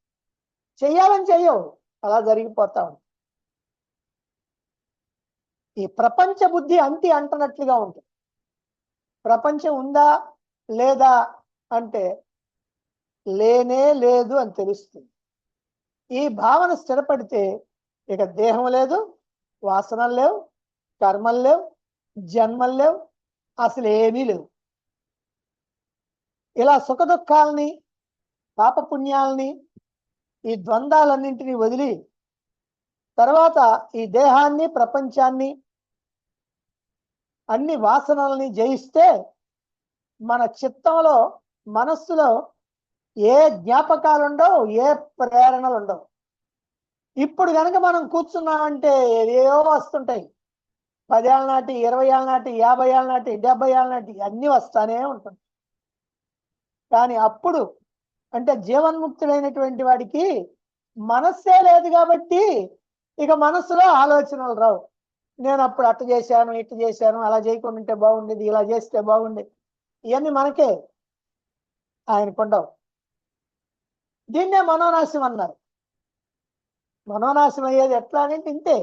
చెయ్యాలని చెయ్యవు, అలా జరిగిపోతా ఉంది. ఈ ప్రపంచ బుద్ధి అంటి అంటనట్లుగా ఉంటుంది. ప్రపంచం ఉందా లేదా అంటే లేనే లేదు అని తెలుస్తుంది. ఈ భావన స్థిరపడితే ఇక దేహం లేదు, వాసనలు లేవు, కర్మలు లేవు, జన్మలు లేవు, అసలు ఏమీ లేవు. ఇలా సుఖ దుఃఖాలని, పాపపుణ్యాలని, ఈ ద్వంద్వాలన్నింటినీ వదిలి తర్వాత ఈ దేహాన్ని, ప్రపంచాన్ని, అన్ని వాసనల్ని జయిస్తే మన చిత్తంలో, మనస్సులో ఏ జ్ఞాపకాలు ఉండవు, ఏ ప్రేరణలు ఉండవు. ఇప్పుడు కనుక మనం కూర్చున్నామంటే ఏవో వస్తుంటాయి. 10 ఏళ్ళ నాటి, 20 ఏళ్ళ నాటి, 50 ఏళ్ళ నాటి, 70 ఏళ్ళ నాటి అన్నీ వస్తానే ఉంటుంది. కానీ అప్పుడు అంటే జీవన్ముక్తుడైనటువంటి వాడికి మనస్సే లేదు కాబట్టి ఇక మనస్సులో ఆలోచనలు రావు. నేను అప్పుడు అట్ట చేశాను, ఇట్టు చేశాను, అలా చేయకుండా ఉంటే బాగుండేది, ఇలా చేస్తే బాగుండేది, ఇవన్నీ మనకే, ఆయనకుండవు. దీన్నే మనోనాశం అన్నారు. మనోనాశం అయ్యేది ఎట్లా అంటే ఇంతే.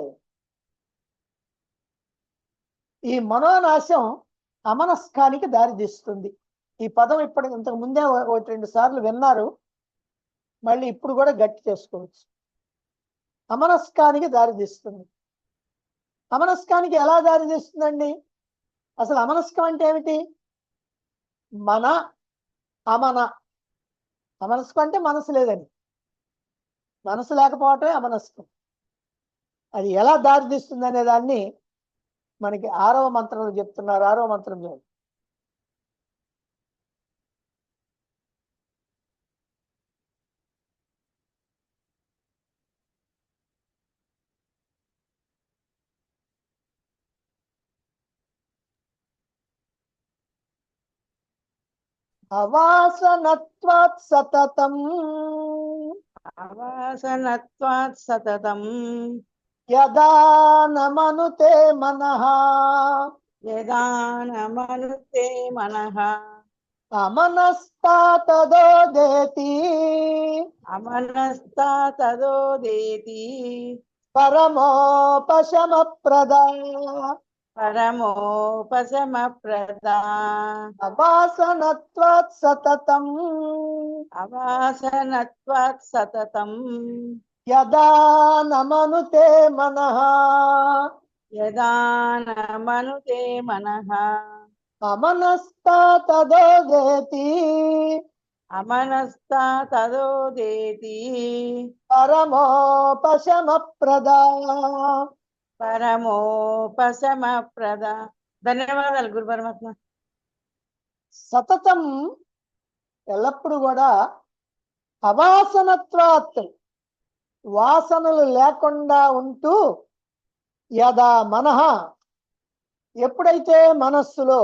ఈ మనోనాశం అమనస్కానికి దారితీస్తుంది. ఈ పదం ఇంతకు ముందే 1-2 సార్లు విన్నారు, మళ్ళీ ఇప్పుడు కూడా గట్టి చేసుకోవచ్చు. అమనస్కానికి దారితీస్తుంది. అమనస్కానికి ఎలా దారితీస్తుందండి? అసలు అమనస్కం అంటే ఏమిటి? మన అమన. అమనస్కం అంటే మనసు లేదని, మనసు లేకపోవటమే అమనస్కం. అది ఎలా దారితీస్తుంది అనే దాన్ని మనకి 6వ మంత్రంలో చెప్తున్నారు. 6వ మంత్రం చూడండి. అవాసనత్వాత్ సతతం అవాసనత్వాత్ సతతం యదా నమనుతే మనః యదా నమనుతే మనః అమనస్తా తదోదేతి అమనస్తా తదోదేతి పరమోపశమప్రదా పరమోపశమప్రదా అవాసనత్వాత్ సతతం అవాసనత్వాత్ సతతం యదా నమనుతే మనః యదా నమనుతే మనః అమనస్తా తదోదేతి అమనస్తా తదోదేతి పరమోపశమప్రదా పరమోపశమప్రదా. ధన్యవాదాలు గురు పరమాత్మ. సతతం ఎల్లప్పుడు కూడా అవాసనత్వాత్ వాసనలు లేకుండా ఉంటూ యదా మనః ఎప్పుడైతే మనస్సులో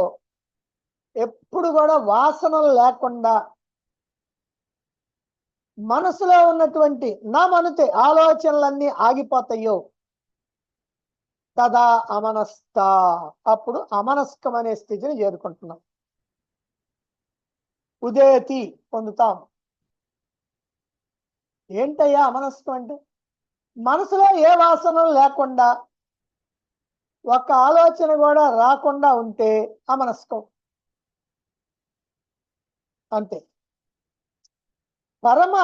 ఎప్పుడు కూడా వాసనలు లేకుండా మనసులో ఉన్నటువంటి నా మనుతే ఆలోచనలన్నీ ఆగిపోతాయో తదా అమనస్త అప్పుడు అమనస్కం అనే స్థితిని చేరుకుంటున్నాం. ఉదేతి పొందుతాం. ఏంటయ్యా అమనస్కం అంటే? మనసులో ఏ వాసనలు లేకుండా ఒక్క ఆలోచన కూడా రాకుండా ఉంటే అమనస్కం అంతే. పరమ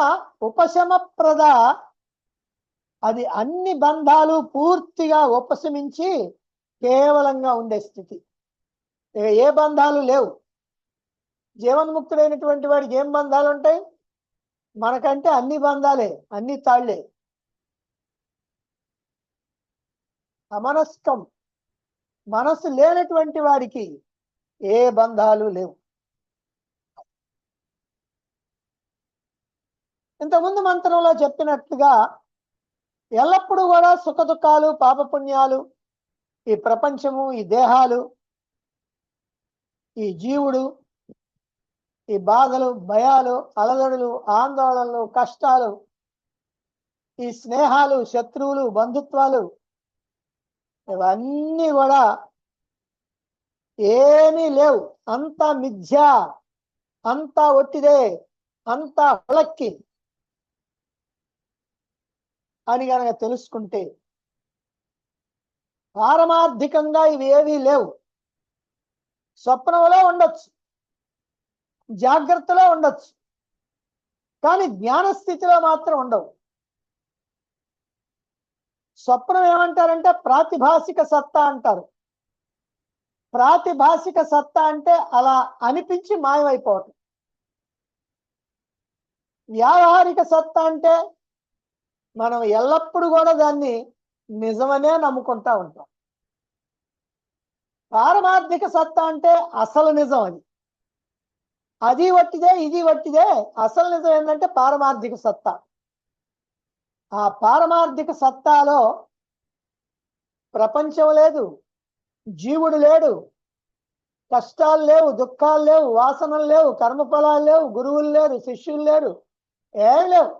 ఉపశమప్రద అది అన్ని బంధాలు పూర్తిగా ఉపశమించి కేవలంగా ఉండే స్థితి. ఇక ఏ బంధాలు లేవు. జీవన్ముక్తుడైనటువంటి వాడికి ఏం బంధాలు ఉంటాయి? మనకంటే అన్ని బంధాలే, అన్ని తాళ్లే. అమనస్కం మనసు లేనటువంటి వాడికి ఏ బంధాలు లేవు. ఇంతకుముందు మంత్రంలో చెప్పినట్లుగా ఎల్లప్పుడూ కూడా సుఖ దుఃఖాలు, పాపపుణ్యాలు, ఈ ప్రపంచము, ఈ దేహాలు, ఈ జీవుడు ఈ బాధలు, భయాలు, అలజడులు, ఆందోళనలు, కష్టాలు, ఈ స్నేహాలు, శత్రువులు, బంధుత్వాలు, ఇవన్నీ కూడా ఏమీ లేవు. అంతా మిథ్య, అంతా ఒట్టిదే, అంతా హొలక్కి అని గనక తెలుసుకుంటే పారమార్థికంగా ఇవి ఏవీ లేవు. స్వప్నంలో ఉండొచ్చు, జాగ్రత్తలో ఉండొచ్చు, కానీ జ్ఞాన స్థితిలో మాత్రం ఉండవు. స్వప్నం ఏమంటారంటే ప్రాతిభాసిక సత్తా అంటారు. ప్రాతిభాసిక సత్తా అంటే అలా అనిపించి మాయమైపోవటం. వ్యావహారిక సత్తా అంటే మనం ఎల్లప్పుడూ కూడా దాన్ని నిజమనే నమ్ముకుంటా ఉంటాం. పారమార్థిక సత్తా అంటే అసలు నిజం. అది వట్టిదే, ఇది వట్టిదే. అసలు నిజం ఏంటంటే పారమార్థిక సత్తా. ఆ పారమార్థిక సత్తాలో ప్రపంచం లేదు, జీవుడు లేడు, కష్టాలు లేవు, దుఃఖాలు లేవు, వాసనలు లేవు, కర్మఫలాలు లేవు, గురువులు లేరు, శిష్యులు లేరు, ఏం లేవు.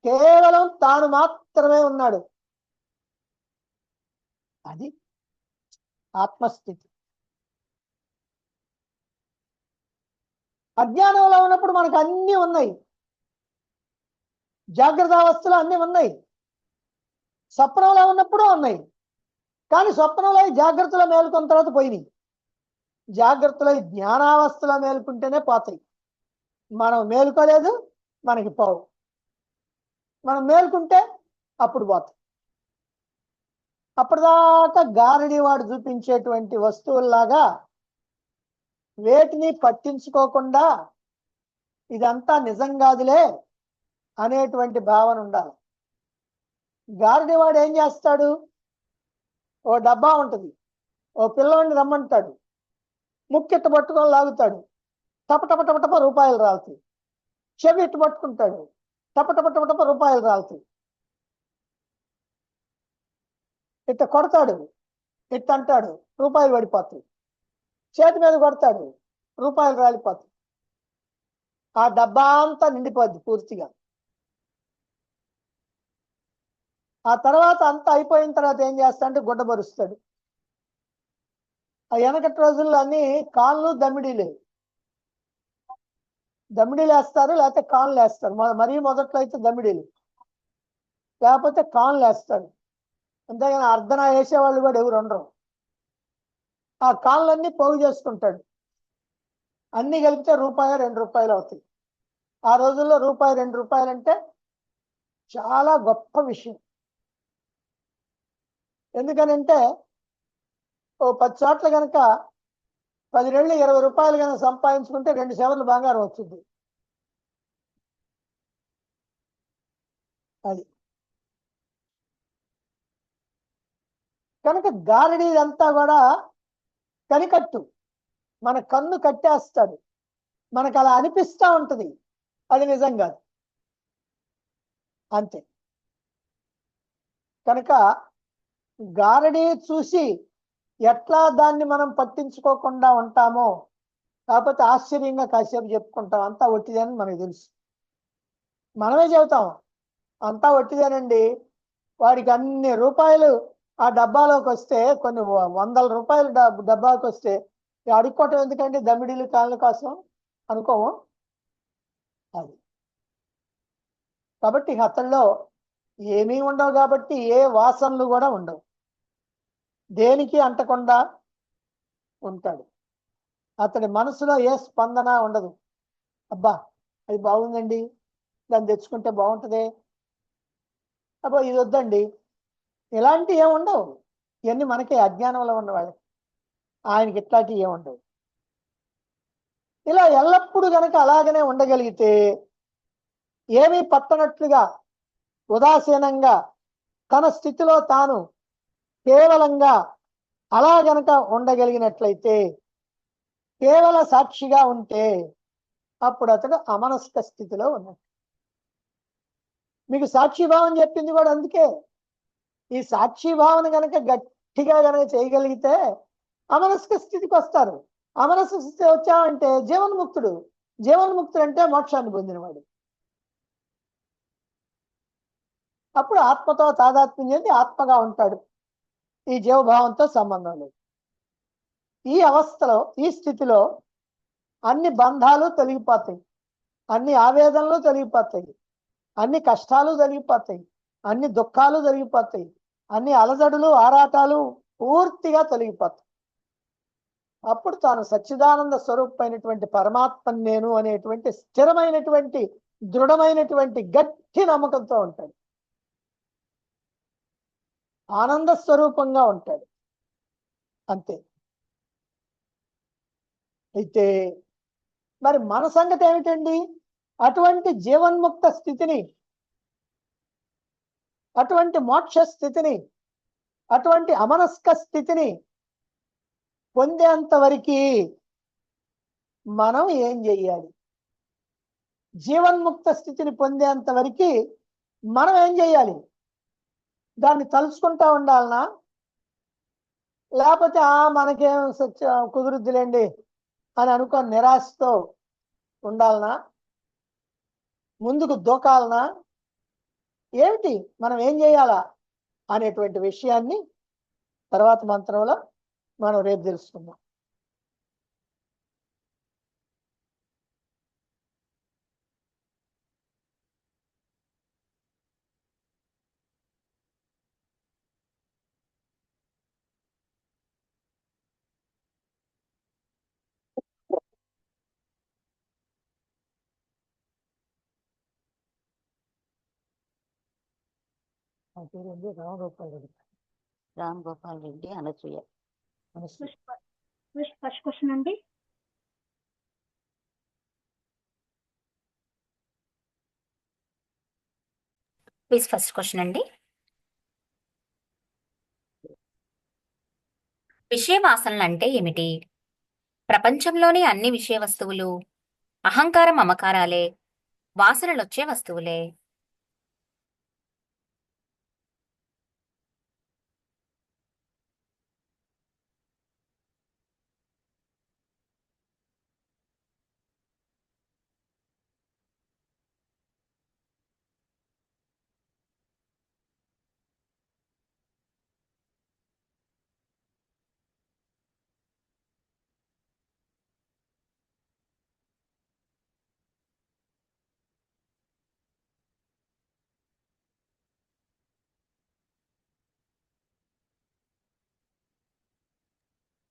కేవలం తాను మాత్రమే ఉన్నాడు. అది ఆత్మస్థితి. అజ్ఞానంలో ఉన్నప్పుడు మనకు అన్నీ ఉన్నాయి. జాగ్రత్త అవస్థలో అన్నీ ఉన్నాయి, స్వప్నంలో ఉన్నప్పుడు ఉన్నాయి. కానీ స్వప్నంలో జాగ్రత్తలో మేలుకున్న తర్వాత పోయినాయి. జాగ్రత్తలో జ్ఞానావస్థలో మేలుకుంటేనే పోతాయి. మనం మేలుకోలేదు, మనకి పోవు. మనం మేలుకుంటే అప్పుడు పోతాయి. అప్పటిదాకా గారడి వాడు చూపించేటువంటి వస్తువుల్లాగా వేటిని పట్టించుకోకుండా ఇదంతా నిజం కాదులే అనేటువంటి భావన ఉండాలి. గారడి వాడు ఏం చేస్తాడు? ఓ డబ్బా ఉంటుంది, ఓ పిల్లవాడిని రమ్మంటాడు, ముక్కెట్టు పట్టుకొని లాగుతాడు, టపటప టపటప రూపాయలు రాలుతాయి. చెవి ఇట్టు పట్టుకుంటాడు, టపటప టపటప రూపాయలు రాలుతాయి. ఇట్ట కొడతాడు, ఇట్ట అంటాడు, రూపాయలు పడిపోతాయి. చేతి మీద కొడతాడు, రూపాయలు రాలిపోతాయి. ఆ డబ్బా అంతా నిండిపోద్ది పూర్తిగా. ఆ తర్వాత అంతా అయిపోయిన తర్వాత ఏం చేస్తాడంటే గుడ్డ బరుస్తాడు. ఆ వెనకటి రోజుల్లో అన్ని కాళ్ళు దమ్మిడీలు వేస్తారు, లేకపోతే కాళ్ళు వేస్తారు. మరీ మొదట్లో అయితే దమ్మిడీలు, లేకపోతే కాళ్ళు వేస్తాడు. అంతేగాని అర్ధన వేసేవాళ్ళు కూడా ఎవరు ఉండరు. ఆ కాళ్ళన్నీ పోగు చేసుకుంటాడు. అన్ని కలిపితే రూపాయి 2 రూపాయలు అవుతాయి. ఆ రోజుల్లో రూపాయి 2 రూపాయలు అంటే చాలా గొప్ప విషయం. ఎందుకనంటే ఓ 10 చోట్ల కనుక 10 నెలలు 20 రూపాయలు కనుక సంపాదించుకుంటే 2 సెవర్లు బంగారం వచ్చింది. అది కనుక గారడి అంతా కూడా కనికట్టు, మన కన్ను కట్టేస్తాడు. మనకు అలా అనిపిస్తూ ఉంటుంది, అది నిజం కాదు. అంతే. కనుక గారడి చూసి ఎట్లా దాన్ని మనం పట్టించుకోకుండా ఉంటామో, కాకపోతే ఆశ్చర్యంగా కాసేపు చెప్పుకుంటాం అంతా ఒట్టిదేనని మనకు తెలుసు. మనమే చెబుతాం అంతా ఒట్టిదేనండి. వాడికి అన్ని రూపాయలు ఆ డబ్బాలోకి వస్తే, కొన్ని 100 రూపాయలు డబ్బాకి వస్తే అడుక్కోవటం ఎందుకంటే దమ్మిడీలు కాళ్ళ కోసం అనుకోము. అది కాబట్టి అతల్లో ఏమీ ఉండవు, కాబట్టి ఏ వాసనలు కూడా ఉండవు, దేనికి అంటకుండా ఉంటాడు. అతడి మనసులో ఏ స్పందన ఉండదు. అబ్బా అది బాగుందండి, దాన్ని తెచ్చుకుంటే బాగుంటుంది, అబ్బా ఇది వద్దండి, ఇలాంటివి ఏముండవు. ఇవన్నీ మనకి అజ్ఞానంలో ఉన్నవాళ్ళకి. ఆయనకి ఇట్లాంటివి ఏముండవు. ఇలా ఎల్లప్పుడూ గనక అలాగనే ఉండగలిగితే, ఏమీ పట్టనట్లుగా ఉదాసీనంగా తన స్థితిలో తాను కేవలంగా అలా గనక ఉండగలిగినట్లయితే, కేవల సాక్షిగా ఉంటే, అప్పుడు అతడు అమనస్క స్థితిలో ఉన్నట్టు. మీకు సాక్షిభావం చెప్పింది కూడా అందుకే. ఈ సాక్షిభావన గనక గట్టిగా గనక చేయగలిగితే అమనస్క స్థితికి వస్తారు. అమనస్క స్థితి వచ్చావంటే జీవన్ముక్తుడు. జీవన్ముక్తుడు అంటే మోక్షాన్ని పొందినవాడు. అప్పుడు ఆత్మతో తాదాత్మ్యం చెంది ఆత్మగా ఉంటాడు. ఈ జీవభావంతో సంబంధం లేదు. ఈ అవస్థలో, ఈ స్థితిలో అన్ని బంధాలు తొలగిపోతాయి, అన్ని ఆవేదనలు తొలగిపోతాయి, అన్ని కష్టాలు తొలగిపోతాయి, అన్ని దుఃఖాలు తొలగిపోతాయి, అన్ని అలజడులు ఆరాటాలు పూర్తిగా తొలగిపోతాయి. అప్పుడు తాను సచ్చిదానంద స్వరూపమైనటువంటి పరమాత్మ నేను అనేటువంటి స్థిరమైనటువంటి దృఢమైనటువంటి గట్టి నమ్మకంతో ఉంటాడు. ఆనంద స్వరూపంగా ఉంటాడు. అంతే. అయితే మరి మన సంగతి ఏమిటండి? అటువంటి జీవన్ముక్త స్థితిని, అటువంటి మోక్ష స్థితిని, అటువంటి అమనస్క స్థితిని పొందేంత వరకు మనం ఏం చెయ్యాలి? జీవన్ముక్త స్థితిని పొందేంత వరకు మనం ఏం చెయ్యాలి? దాన్ని తలుచుకుంటా ఉండాలనా, లేకపోతే మనకేం కుదురుద్దులేండి అని అనుకొని నిరాశతో ఉండాలనా, ముందుకు దూకాలనా, ఏమిటి మనం ఏం చేయాలా అనేటువంటి విషయాన్ని తర్వాత మంత్రంలో మనం రేపు తెలుసుకుందాం. నా పేరు రామగోపాల్ రెడ్డి. రామ్ గోపాల్ రెడ్డి, అనసూయ. ఫస్ట్ క్వశ్చన్ అండి. ప్లీజ్ ఫస్ట్ క్వశ్చన్ అండి. విషయ వాసనలు అంటే ఏమిటి? ప్రపంచంలోని అన్ని విషయ వస్తువులు అహంకారం మమకారాలే, వాసనలొచ్చే వస్తువులే.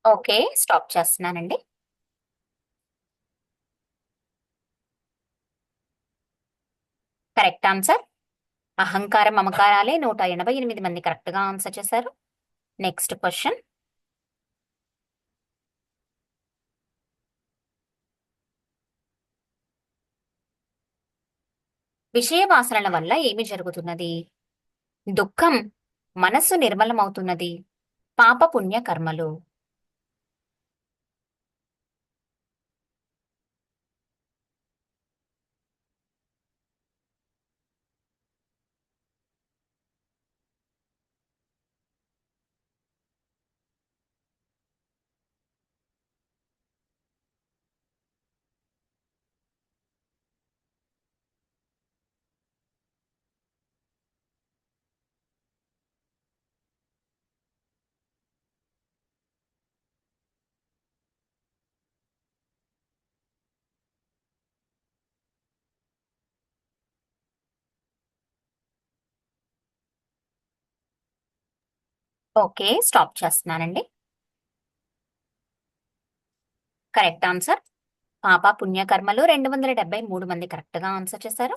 ఓకే, స్టాప్ చేస్తున్నానండి. కరెక్ట్ ఆన్సర్ అహంకారం మమకారాలే. 188 మంది కరెక్ట్గా ఆన్సర్ చేశారు. Next question. విషయ వాసనల వల్ల ఏమి జరుగుతున్నది? దుఃఖం, మనస్సు నిర్మలమవుతున్నది, పాప పుణ్య కర్మలు. ఓకే, స్టాప్ చేస్తున్నానండి. కరెక్ట్ ఆన్సర్ పాప పుణ్యకర్మలు. 273 మంది కరెక్ట్గా ఆన్సర్ చేశారు.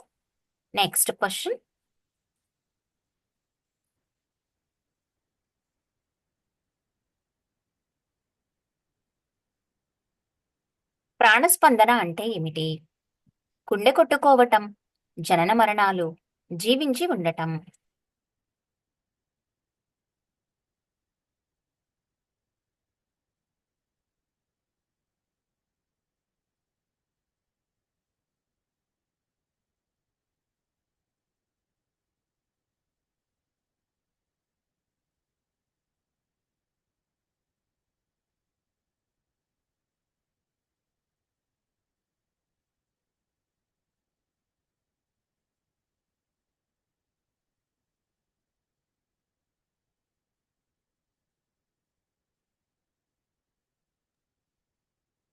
Next question. ప్రాణస్పందన అంటే ఏమిటి? గుండె కొట్టుకోవటం, జనన మరణాలు, జీవించి ఉండటం.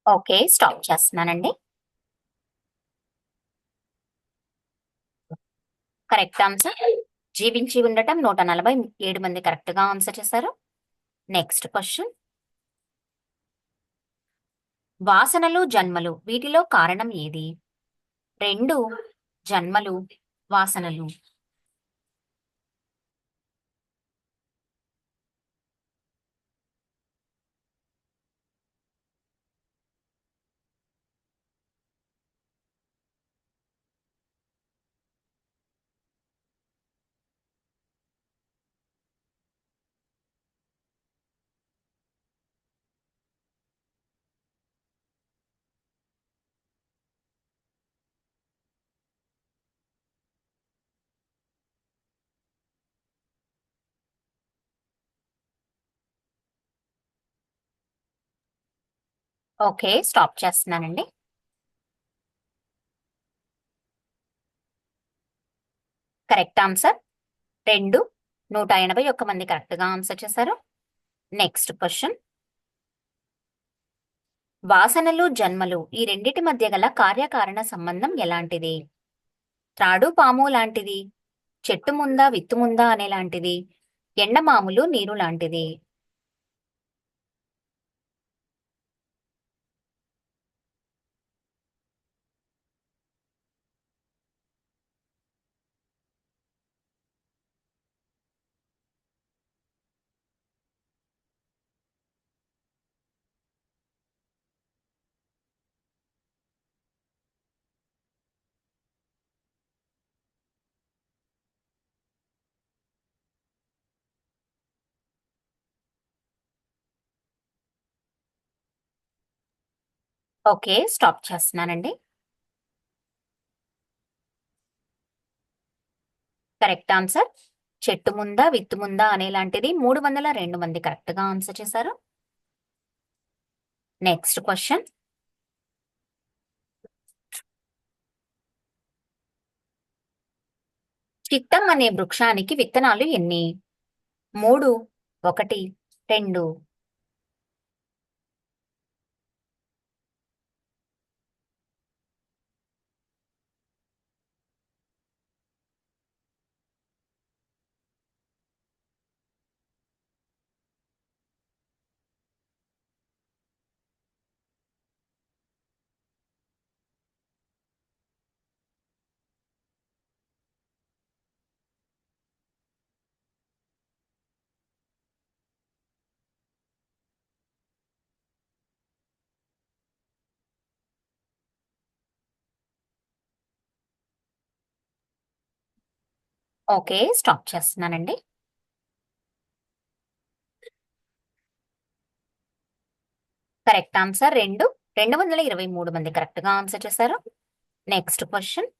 ఓకే, స్టాప్ చేస్తున్నానండి. Correct answer. జీవించి ఉండటం 147 మంది కరెక్ట్ గా ఆన్సర్ చేశారు. Next question. వాసనలు జన్మలు వీటిలో కారణం ఏది? 2 జన్మలు, వాసనలు. ఓకే, స్టాప్ చేస్తున్నానండి. కరెక్ట్ ఆన్సర్ 2 181 మంది కరెక్ట్ గా ఆన్సర్ చేశారు. Next question. వాసనలు జన్మలు ఈ రెండిటి మధ్య గల కార్యకారణ సంబంధం ఎలాంటిది? త్రాడు పాము లాంటిది, చెట్టు ముందా విత్తు ముందా అనే లాంటిది, ఎండమాములు నీరు లాంటిది. ఓకే, స్టాప్ చేస్తున్నానండి. కరెక్ట్ ఆన్సర్ చెట్టు ముందా విత్తు ముందా అనేలాంటిది 302 మంది కరెక్ట్ గా ఆన్సర్ చేశారు. Next question. చిత్తం అనే వృక్షానికి విత్తనాలు ఎన్ని? 3, 1, 2. ఓకే, స్టాప్ చేస్తున్నానండి. కరెక్ట్ ఆన్సర్ 223 మంది కరెక్ట్ గా ఆన్సర్ చేశారు. Next question.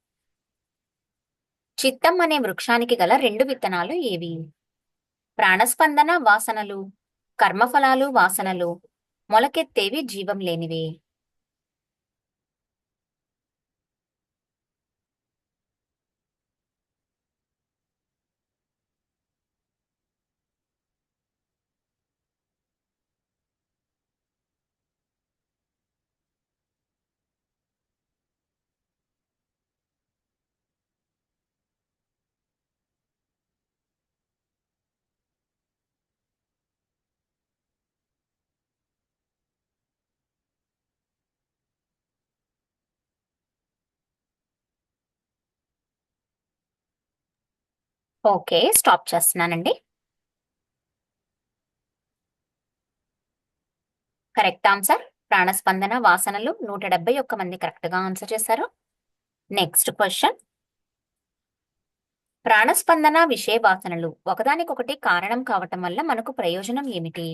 చిత్తం అనే వృక్షానికి గల 2 విత్తనాలు ఏవి? ప్రాణస్పందన వాసనలు, కర్మఫలాలు వాసనలు, మొలకెత్తేవి జీవం లేనివి. ఓకే, స్టాప్ చేస్తున్నానండి. కరెక్ట్ ఆన్సర్ ప్రాణస్పందన వాసనలు 171 మంది కరెక్ట్ గా ఆన్సర్ చేశారు. Next question. ప్రాణస్పందన విషయ వాసనలు ఒకదానికొకటి కారణం కావటం వల్ల మనకు ప్రయోజనం ఏమిటి?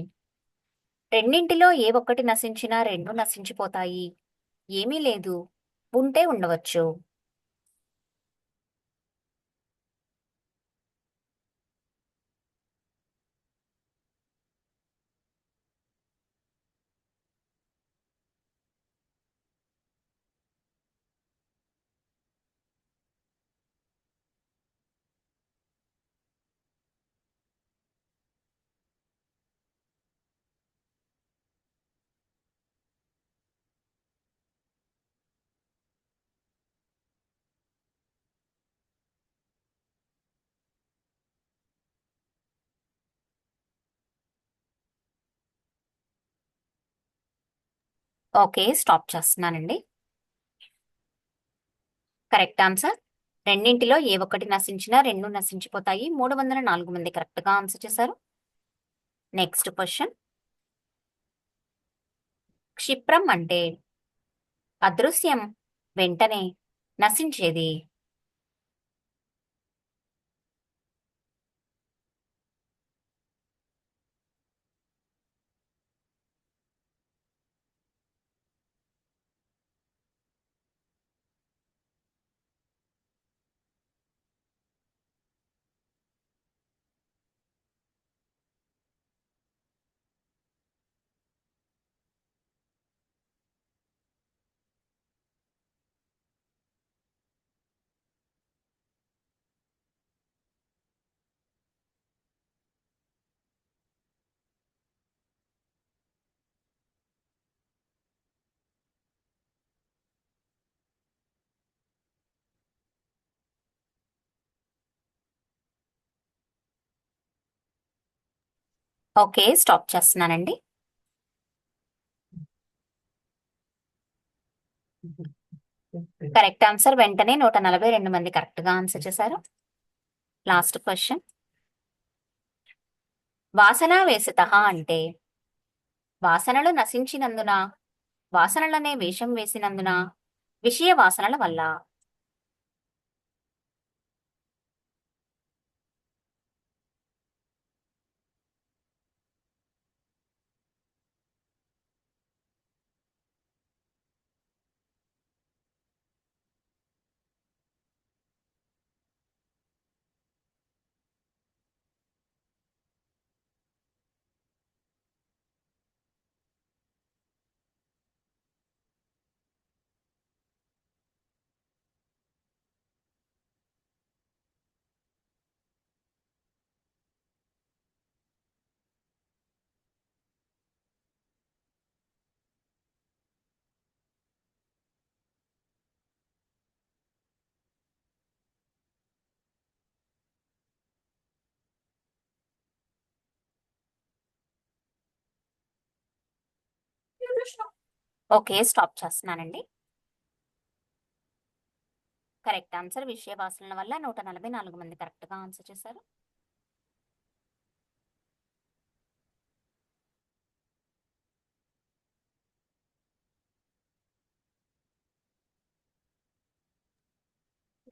రెండింటిలో ఏ ఒక్కటి నశించినా రెండు నశించిపోతాయి. ఏమీ లేదు, ఉంటే ఉండవచ్చు. ఓకే, స్టాప్ చేస్తున్నానండి. Correct answer. రెండింటిలో ఏ ఒక్కటి నశించినా రెండు నశించిపోతాయి. 304 మంది కరెక్ట్ గా ఆన్సర్ చేశారు. Next question. క్షిప్రం అంటే అదృశ్యం, వెంటనే నశించేది. ఓకే, స్టాప్ చేస్తున్నానండి. Correct answer. వెంటనే 142 మంది కరెక్ట్ గా ఆన్సర్ చేశారు. Last question. వాసన వేసిత అంటే వాసనలు నశించినందున, వాసనలనే వేషం వేసినందున, విషయ వాసనల వల్ల. ఓకే, స్టాప్ చేస్తున్నానండి. Correct answer. విషయ వాసనల వల్ల 144 మంది కరెక్ట్ గా ఆన్సర్ చేశారు.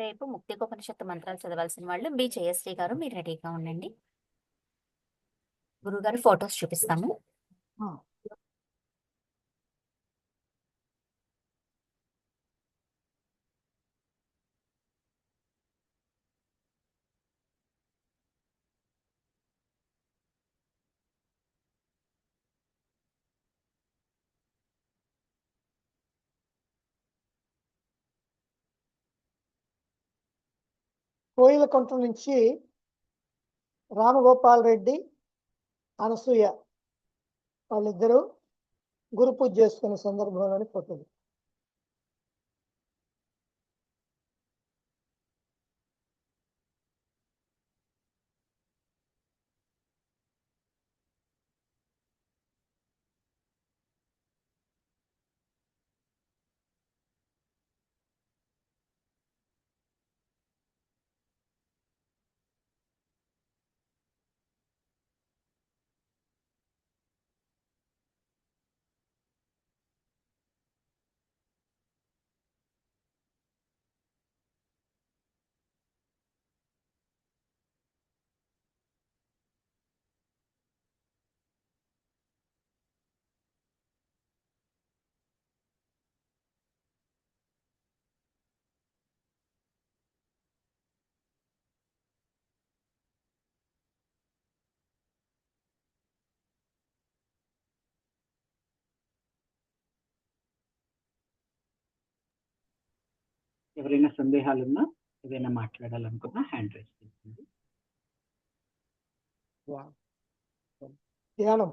రేపు ముక్తికోపనిషత్తు మంత్రాలు చదవాల్సిన వాళ్ళు బి జయశ్రీ గారు, మీరు రెడీగా ఉండండి. గురుగారు ఫొటోస్ చూపిస్తాము. ఆ, కోయిలకుంట నుంచి రామగోపాల్ రెడ్డి, అనసూయ వాళ్ళిద్దరూ గురు పూజ చేసుకునే సందర్భంలోని ఫోటోలు. ఎవరైనా సందేహాలున్నా, ఏదైనా మాట్లాడాలనుకున్నా హ్యాండ్ రైజ్ చేస్తుంది. ధ్యానం